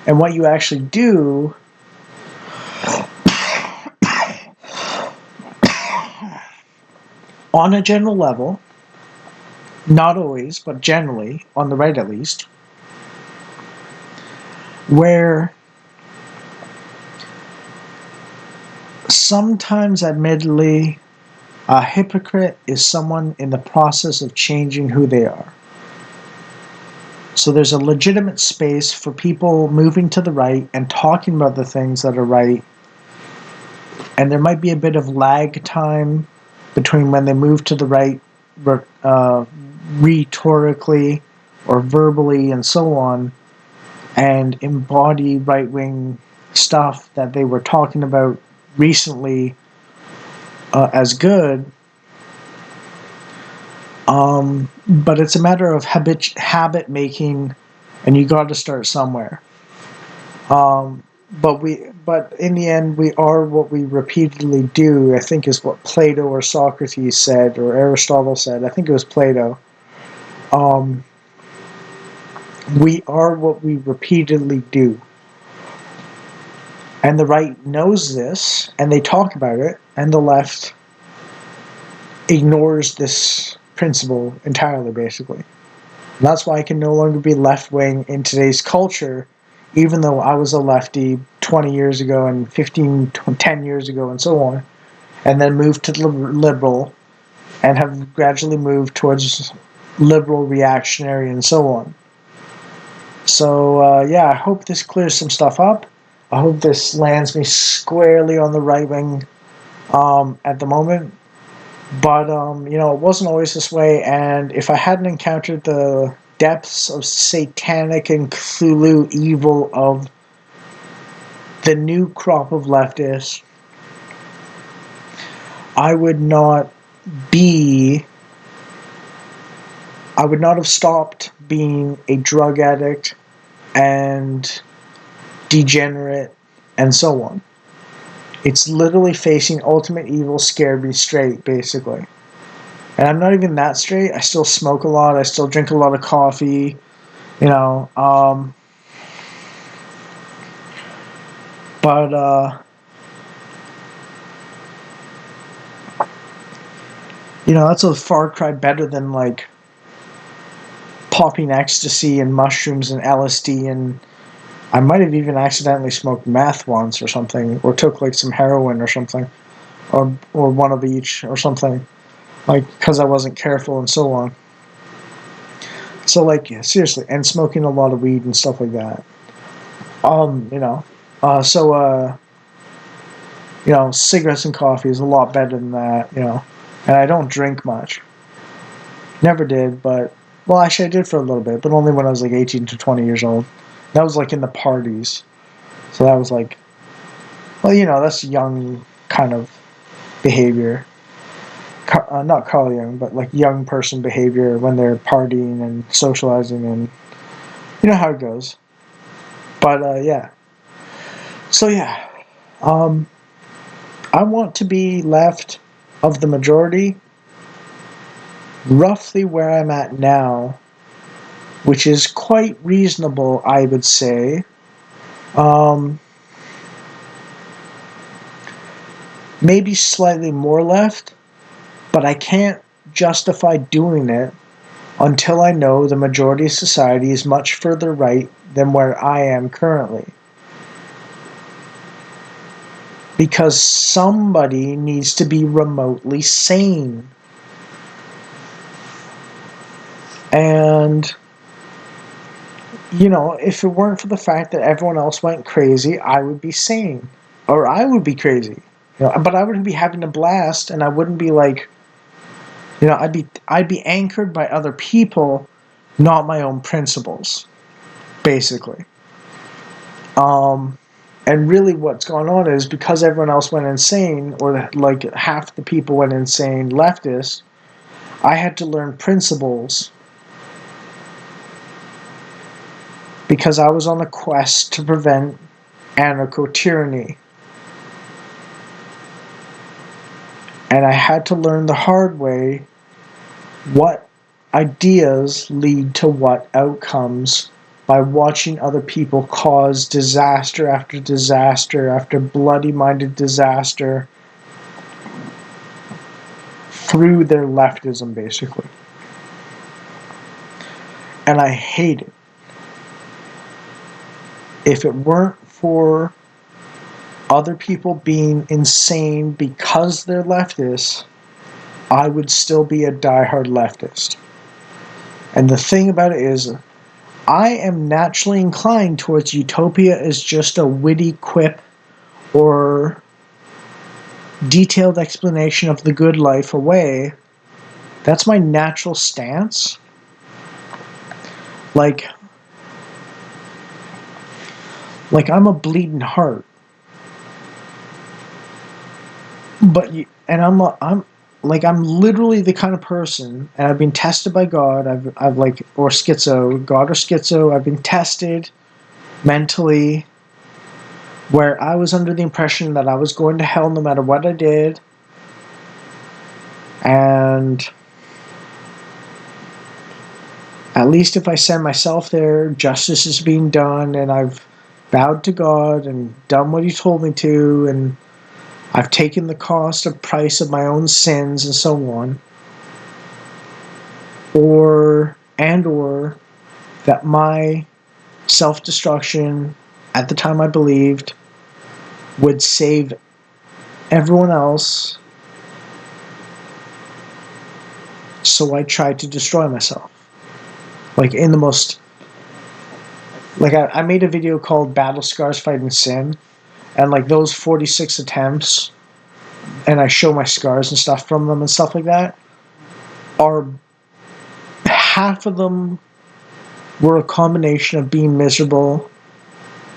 and what you actually do on a general level, not always, but generally, on the right at least, where sometimes, admittedly, a hypocrite is someone in the process of changing who they are. So there's a legitimate space for people moving to the right and talking about the things that are right. And there might be a bit of lag time between when they move to the right rhetorically or verbally and so on, and embody right wing stuff that they were talking about recently as good. But it's a matter of habit making, and you got to start somewhere. But in the end, we are what we repeatedly do. I think is what Plato or Socrates said, or Aristotle said. I think it was Plato. Um, we are what we repeatedly do, and the right knows this, and they talk about it, and the left ignores this principle entirely, basically. And that's why I can no longer be left wing in today's culture, even though I was a lefty 20 years ago and 10 years ago and so on, and then moved to liberal and have gradually moved towards liberal reactionary and so on. So, yeah, I hope this clears some stuff up. I hope this lands me squarely on the right wing at the moment. But, it wasn't always this way, and if I hadn't encountered the depths of satanic and Cthulhu evil of the new crop of leftists, I would not be. I would not have stopped being a drug addict and degenerate and so on. It's literally facing ultimate evil scared me straight, basically. And I'm not even that straight. I still smoke a lot. I still drink a lot of coffee. You know, but that's a far cry better than like popping ecstasy and mushrooms and LSD, and I might have even accidentally smoked meth once or something, or took like some heroin or something, or one of each or something, like because I wasn't careful and so on. So like, yeah, seriously, and smoking a lot of weed and stuff like that. Um, you know, so cigarettes and coffee is a lot better than that. And I don't drink much. Never did, but well, actually, I did for a little bit, but only when I was like 18 to 20 years old. That was like in the parties, so that was like, well, that's young kind of behavior. Not Carl Jung, but like young person behavior when they're partying and socializing, and you know how it goes. But yeah, so yeah, um, I want to be left of the majority, roughly where I'm at now, which is quite reasonable, I would say. Um, Maybe slightly more left, but I can't justify doing it until I know the majority of society is much further right than where I am currently. Because somebody needs to be remotely sane. And, if it weren't for the fact that everyone else went crazy, I would be sane. Or I would be crazy. But I wouldn't be having a blast, and I wouldn't be like, I'd be anchored by other people, not my own principles, basically. And really what's going on is because everyone else went insane, or like half the people went insane, leftists, I had to learn principles because I was on a quest to prevent anarcho-tyranny. And I had to learn the hard way what ideas lead to what outcomes by watching other people cause disaster after disaster after bloody-minded disaster through their leftism, basically. And I hate it. If it weren't for other people being insane because they're leftists, I would still be a diehard leftist. And the thing about it is, I am naturally inclined towards utopia as just a witty quip or detailed explanation of the good life away. That's my natural stance. Like, I'm a bleeding heart, and I'm literally the kind of person, and I've been tested by God. I've like, or schizo, God or schizo. I've been tested mentally, where I was under the impression that I was going to hell no matter what I did, and at least if I send myself there, justice is being done, and I've bowed to God and done what He told me to, and I've taken the cost of price of my own sins and so on, or that my self-destruction at the time I believed would save everyone else, so I tried to destroy myself. Like in the most, like I made a video called Battle Scars Fighting Sin, and like those 46 attempts, and I show my scars and stuff from them and stuff like that, are half of them were a combination of being miserable,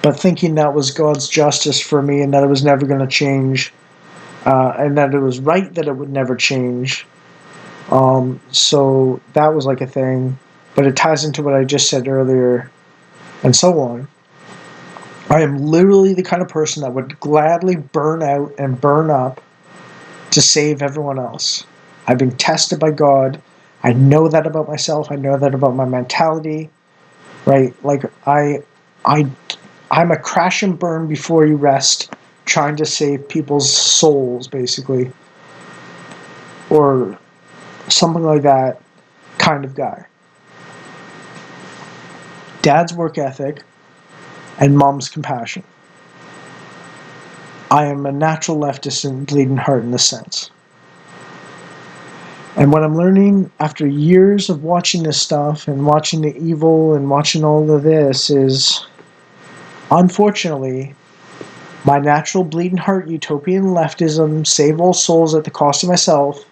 but thinking that was God's justice for me and that it was never going to change, and that it was right that it would never change. So that was like a thing, but it ties into what I just said earlier, and so on. I am literally the kind of person that would gladly burn out and burn up to save everyone else. I've been tested by God. I know that about myself. I know that about my mentality, right? Like I'm a crash and burn before you rest, trying to save people's souls, basically, or something like that kind of guy. Dad's work ethic and mom's compassion. I am a natural leftist and bleeding heart in this sense. And what I'm learning after years of watching this stuff and watching the evil and watching all of this is, unfortunately, my natural bleeding heart utopian leftism, save all souls at the cost of myself,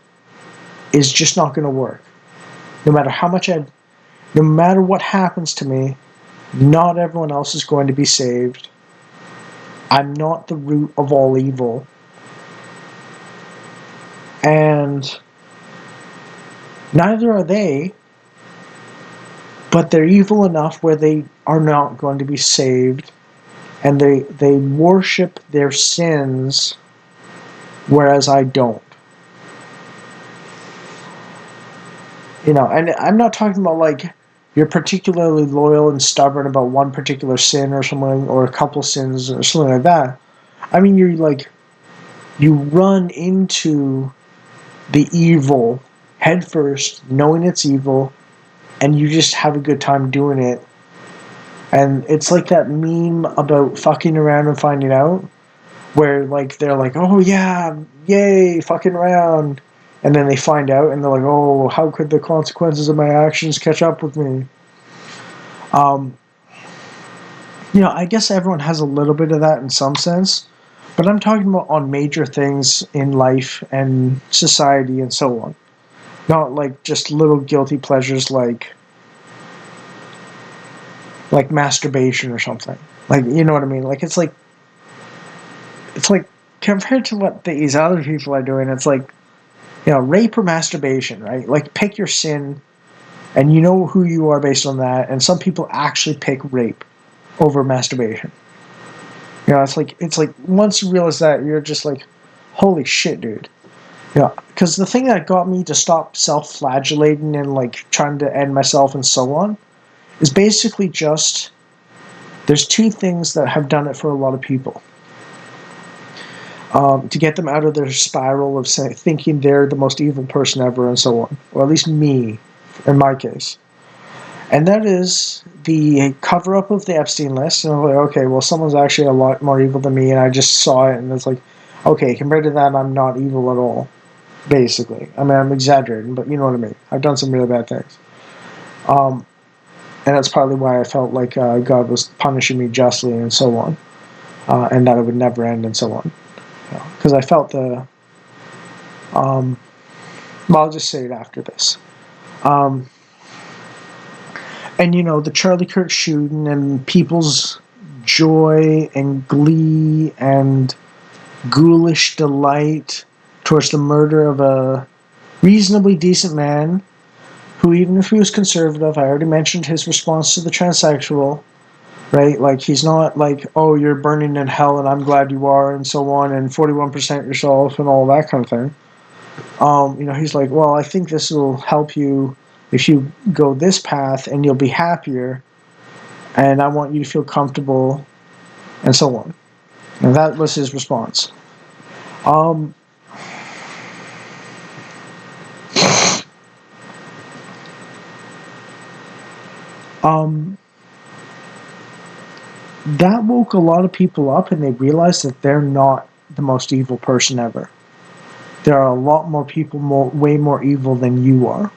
is just not going to work. No matter how much no matter what happens to me, not everyone else is going to be saved. I'm not the root of all evil. And neither are they, but they're evil enough where they are not going to be saved, and they worship their sins, whereas I don't. And I'm not talking about like you're particularly loyal and stubborn about one particular sin or something, or a couple sins or something like that. I mean, you run into the evil headfirst, knowing it's evil, and you just have a good time doing it. And it's like that meme about fucking around and finding out, where like they're like, oh yeah, yay, fucking around, and then they find out and they're like, oh, how could the consequences of my actions catch up with me? Um, I guess everyone has a little bit of that in some sense, but I'm talking about on major things in life and society and so on. Not like just little guilty pleasures like masturbation or something. Like, you know what I mean? Like it's like compared to what these other people are doing, it's like, rape or masturbation, right? Like pick your sin and you know who you are based on that, and some people actually pick rape over masturbation. It's like once you realize that, you're just like, holy shit, dude. Yeah, because the thing that got me to stop self-flagellating and like trying to end myself and so on is basically just there's two things that have done it for a lot of people. To get them out of their spiral of thinking they're the most evil person ever and so on, or at least me, in my case. And that is the cover-up of the Epstein list. And I'm like, okay, well, someone's actually a lot more evil than me, and I just saw it, and it's like, okay, compared to that, I'm not evil at all, basically. I mean, I'm exaggerating, but you know what I mean. I've done some really bad things. And that's partly why I felt like God was punishing me justly and so on, and that it would never end and so on. Because I felt well, I'll just say it after this. And the Charlie Kirk shooting and people's joy and glee and ghoulish delight towards the murder of a reasonably decent man who, even if he was conservative, I already mentioned his response to the transsexual, right? Like, he's not like, oh, you're burning in hell and I'm glad you are, and so on, and 41% yourself and all that kind of thing. He's like, well, I think this will help you if you go this path and you'll be happier, and I want you to feel comfortable, and so on. And that was his response. Um, um, that woke a lot of people up, and they realized that they're not the most evil person ever. There are a lot more people way more evil than you are.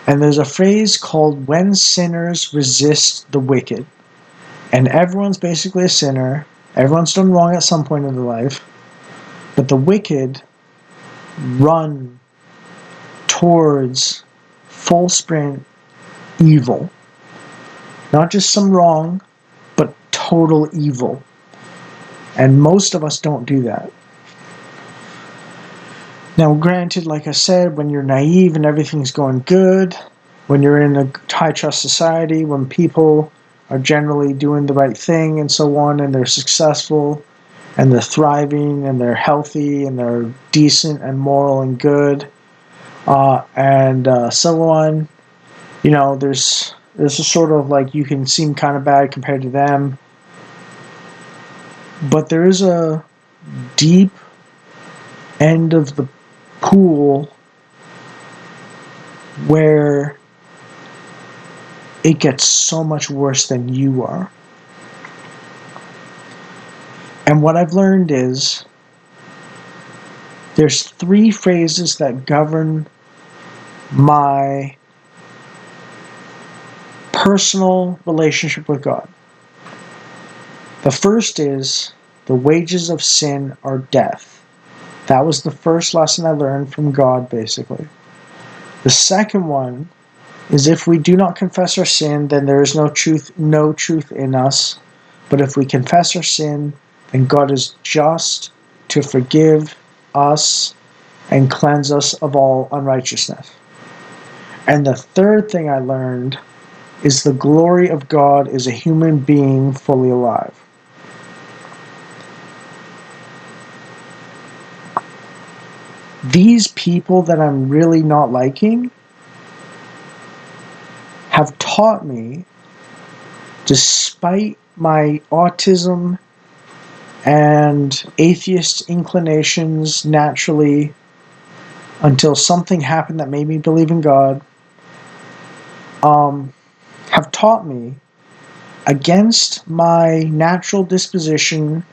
And there's a phrase called when sinners resist the wicked. And everyone's basically a sinner. Everyone's done wrong at some point in their life. But the wicked run towards full sprint evil. Not just some wrong, but total evil. And most of us don't do that. Now, granted, like I said, when you're naive and everything's going good, when you're in a high trust society, when people are generally doing the right thing and so on, and they're successful, and they're thriving, and they're healthy, and they're decent and moral and good, and so on, there's a sort of like you can seem kind of bad compared to them, but there is a deep end of the pool where it gets so much worse than you are. And what I've learned is there's 3 phrases that govern my personal relationship with God. The first is the wages of sin are death. That was the first lesson I learned from God, basically. The second one is if we do not confess our sin, then there is no truth in us. But if we confess our sin, then God is just to forgive us and cleanse us of all unrighteousness. And the third thing I learned is the glory of God is a human being fully alive. These people that I'm really not liking have taught me, despite my autism and atheist inclinations naturally, until something happened that made me believe in God, have taught me, against my natural disposition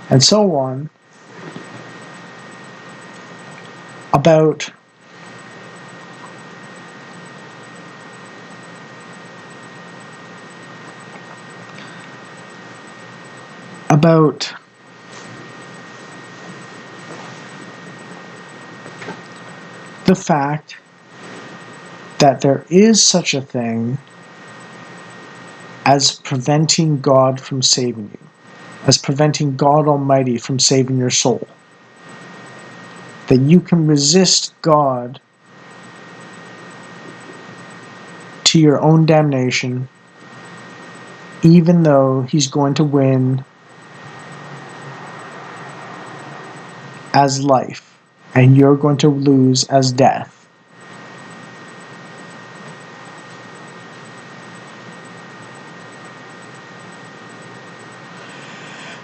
and so on, about the fact that there is such a thing as preventing God from saving you, as preventing God Almighty from saving your soul. That you can resist God to your own damnation, even though He's going to win as life, and you're going to lose as death.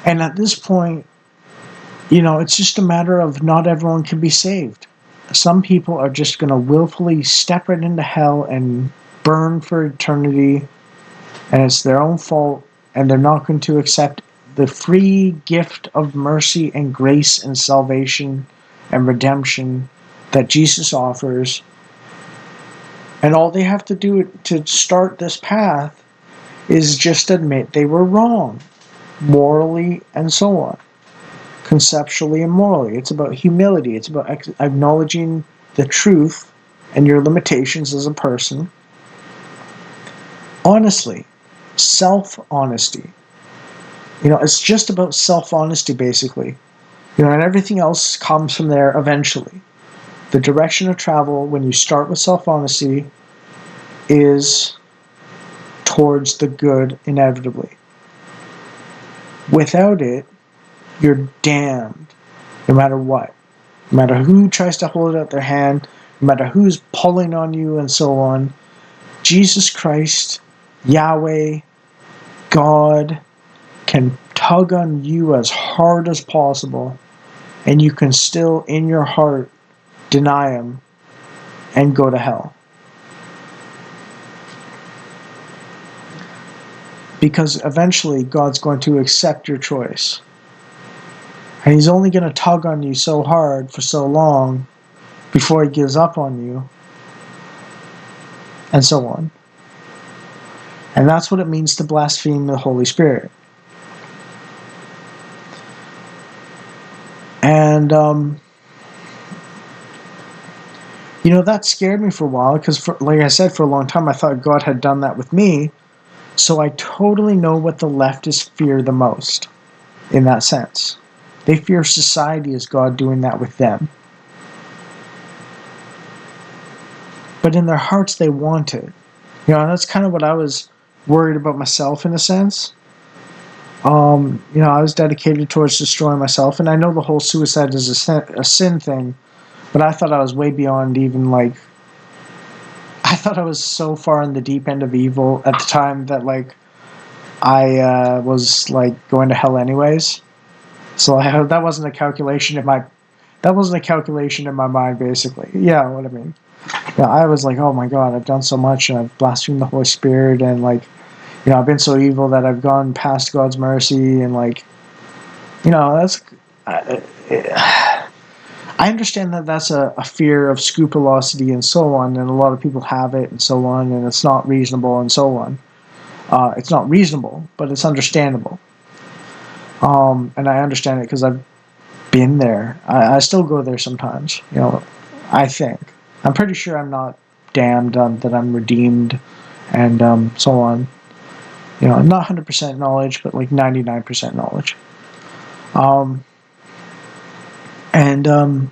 And at this point, it's just a matter of not everyone can be saved. Some people are just going to willfully step right into hell and burn for eternity, and it's their own fault, and they're not going to accept the free gift of mercy and grace and salvation and redemption that Jesus offers. And all they have to do to start this path is just admit they were wrong, morally and so on, conceptually and morally. It's about humility. It's about acknowledging the truth and your limitations as a person, Honestly, self-honesty. It's just about self-honesty, basically. And everything else comes from there eventually. The direction of travel, when you start with self-honesty, is towards the good inevitably. Without it, you're damned, no matter what. No matter who tries to hold out their hand, no matter who's pulling on you, and so on. Jesus Christ, Yahweh, God, can tug on you as hard as possible, and you can still, in your heart, deny Him and go to hell. Because eventually God's going to accept your choice. And He's only going to tug on you so hard for so long before He gives up on you, and so on. And that's what it means to blaspheme the Holy Spirit. And, that scared me for a while because, like I said, for a long time I thought God had done that with me. So I totally know what the leftists fear the most in that sense. They fear society as God doing that with them. But in their hearts, they want it. And that's kind of what I was worried about myself in a sense. I was dedicated towards destroying myself, and I know the whole suicide is a sin thing, but I thought I was way beyond even, I thought I was so far in the deep end of evil at the time that, I was, going to hell anyways. So that wasn't a calculation in my mind, basically. Yeah, what I mean. Yeah, I was like, oh my God, I've done so much, and I've blasphemed the Holy Spirit, and I've been so evil that I've gone past God's mercy, and that's. I understand that that's a fear of scrupulosity and so on, and a lot of people have it and so on, and it's not reasonable and so on. It's not reasonable, but it's understandable. And I understand it because I've been there. I still go there sometimes. I think. I'm pretty sure I'm not damned, that I'm redeemed, and so on. Not 100% knowledge, but 99% knowledge. And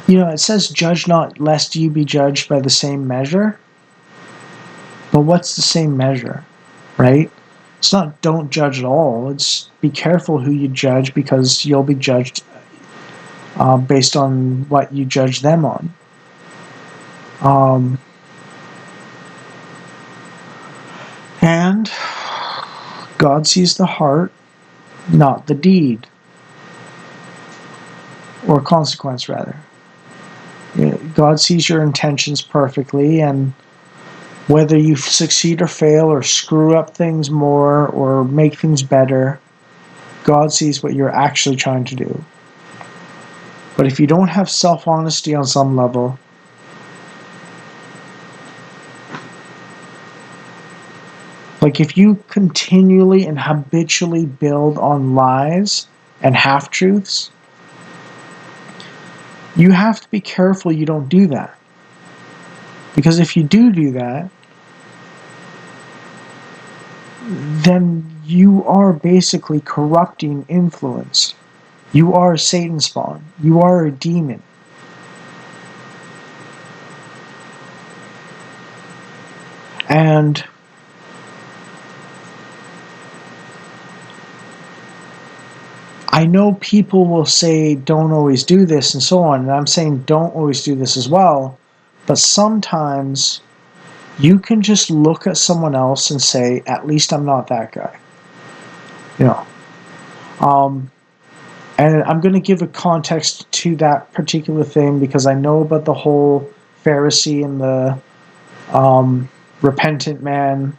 it says, "Judge not, lest you be judged by the same measure." But what's the same measure, right? It's not don't judge at all. It's be careful who you judge because you'll be judged based on what you judge them on. And God sees the heart, not the deed. Or consequence, rather. God sees your intentions perfectly, and whether you succeed or fail or screw up things more or make things better, God sees what you're actually trying to do. But if you don't have self-honesty on some level, if you continually and habitually build on lies and half-truths, you have to be careful you don't do that. Because if you do that, then you are basically corrupting influence. You are Satan spawn. You are a demon. And I know people will say don't always do this and so on, and I'm saying don't always do this as well, but sometimes you can just look at someone else and say, at least I'm not that guy. And I'm going to give a context to that particular thing because I know about the whole Pharisee and the repentant man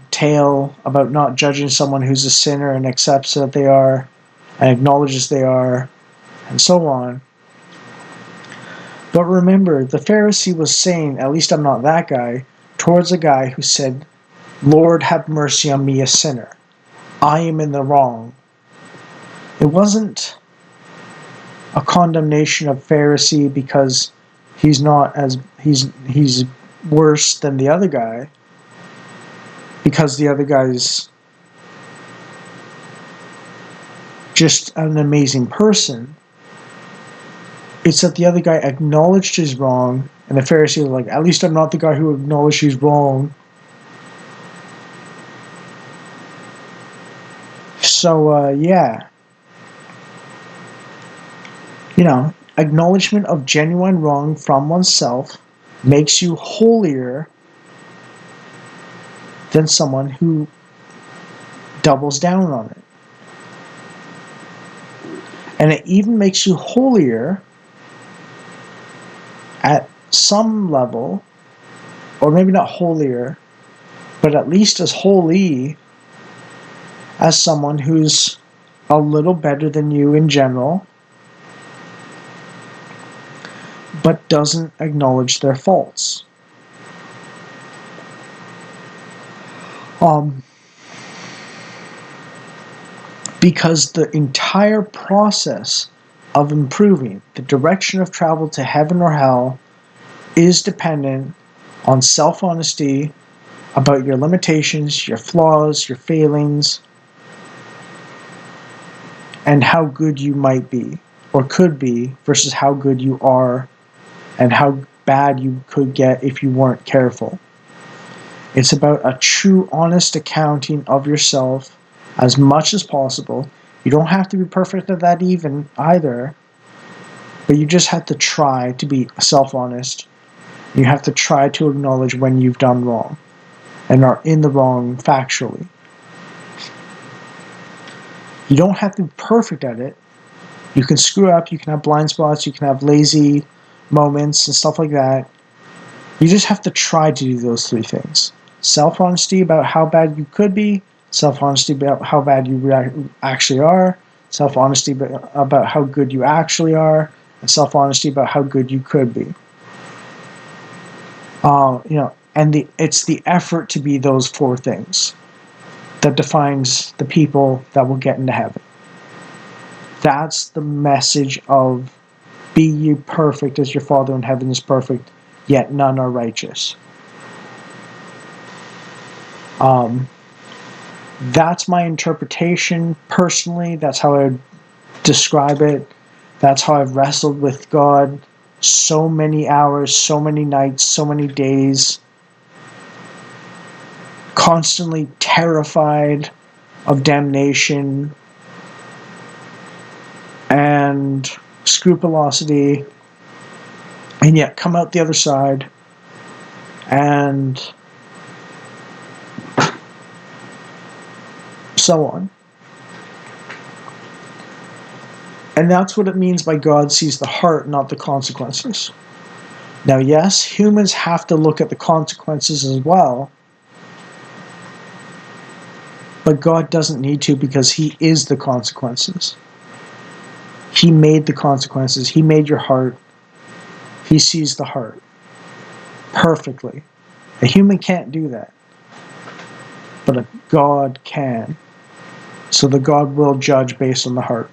tale about not judging someone who's a sinner and accepts that they are and acknowledges they are, and so on. But remember, the Pharisee was saying, at least I'm not that guy, towards a guy who said, Lord, have mercy on me, a sinner. I am in the wrong. It wasn't a condemnation of Pharisee because he's worse than the other guy because the other guy's just an amazing person. It's that the other guy acknowledged his wrong, and the Pharisee was like, at least I'm not the guy who acknowledged he's wrong. So, yeah. Acknowledgement of genuine wrong from oneself makes you holier than someone who doubles down on it. And it even makes you holier at some level, or maybe not holier, but at least as holy as someone who's a little better than you in general, but doesn't acknowledge their faults. Because the entire process of improving the direction of travel to heaven or hell is dependent on self-honesty about your limitations, your flaws, your failings, and how good you might be or could be versus how good you are and how bad you could get if you weren't careful. It's about a true, honest accounting of yourself as much as possible. You don't have to be perfect at that even either, but you just have to try to be self-honest. You have to try to acknowledge when you've done wrong and are in the wrong factually. You don't have to be perfect at it. You can screw up, you can have blind spots, you can have lazy moments and stuff like that. You just have to try to do those three things. Self-honesty about how bad you could be, self-honesty about how bad you actually are, self-honesty about how good you actually are, and self-honesty about how good you could be. And it's the effort to be those four things that defines the people that will get into heaven. That's the message of be ye perfect as your Father in heaven is perfect, yet none are righteous. That's my interpretation personally. That's how I would describe it. That's how I've wrestled with God so many hours, so many nights, so many days, constantly terrified of damnation and scrupulosity, and yet come out the other side and so on. And that's what it means by God sees the heart, not the consequences. Now, yes, humans have to look at the consequences as well, but God doesn't need to because He is the consequences. He made the consequences. He made your heart. He sees the heart perfectly. A human can't do that, but a God can. So the God will judge based on the heart.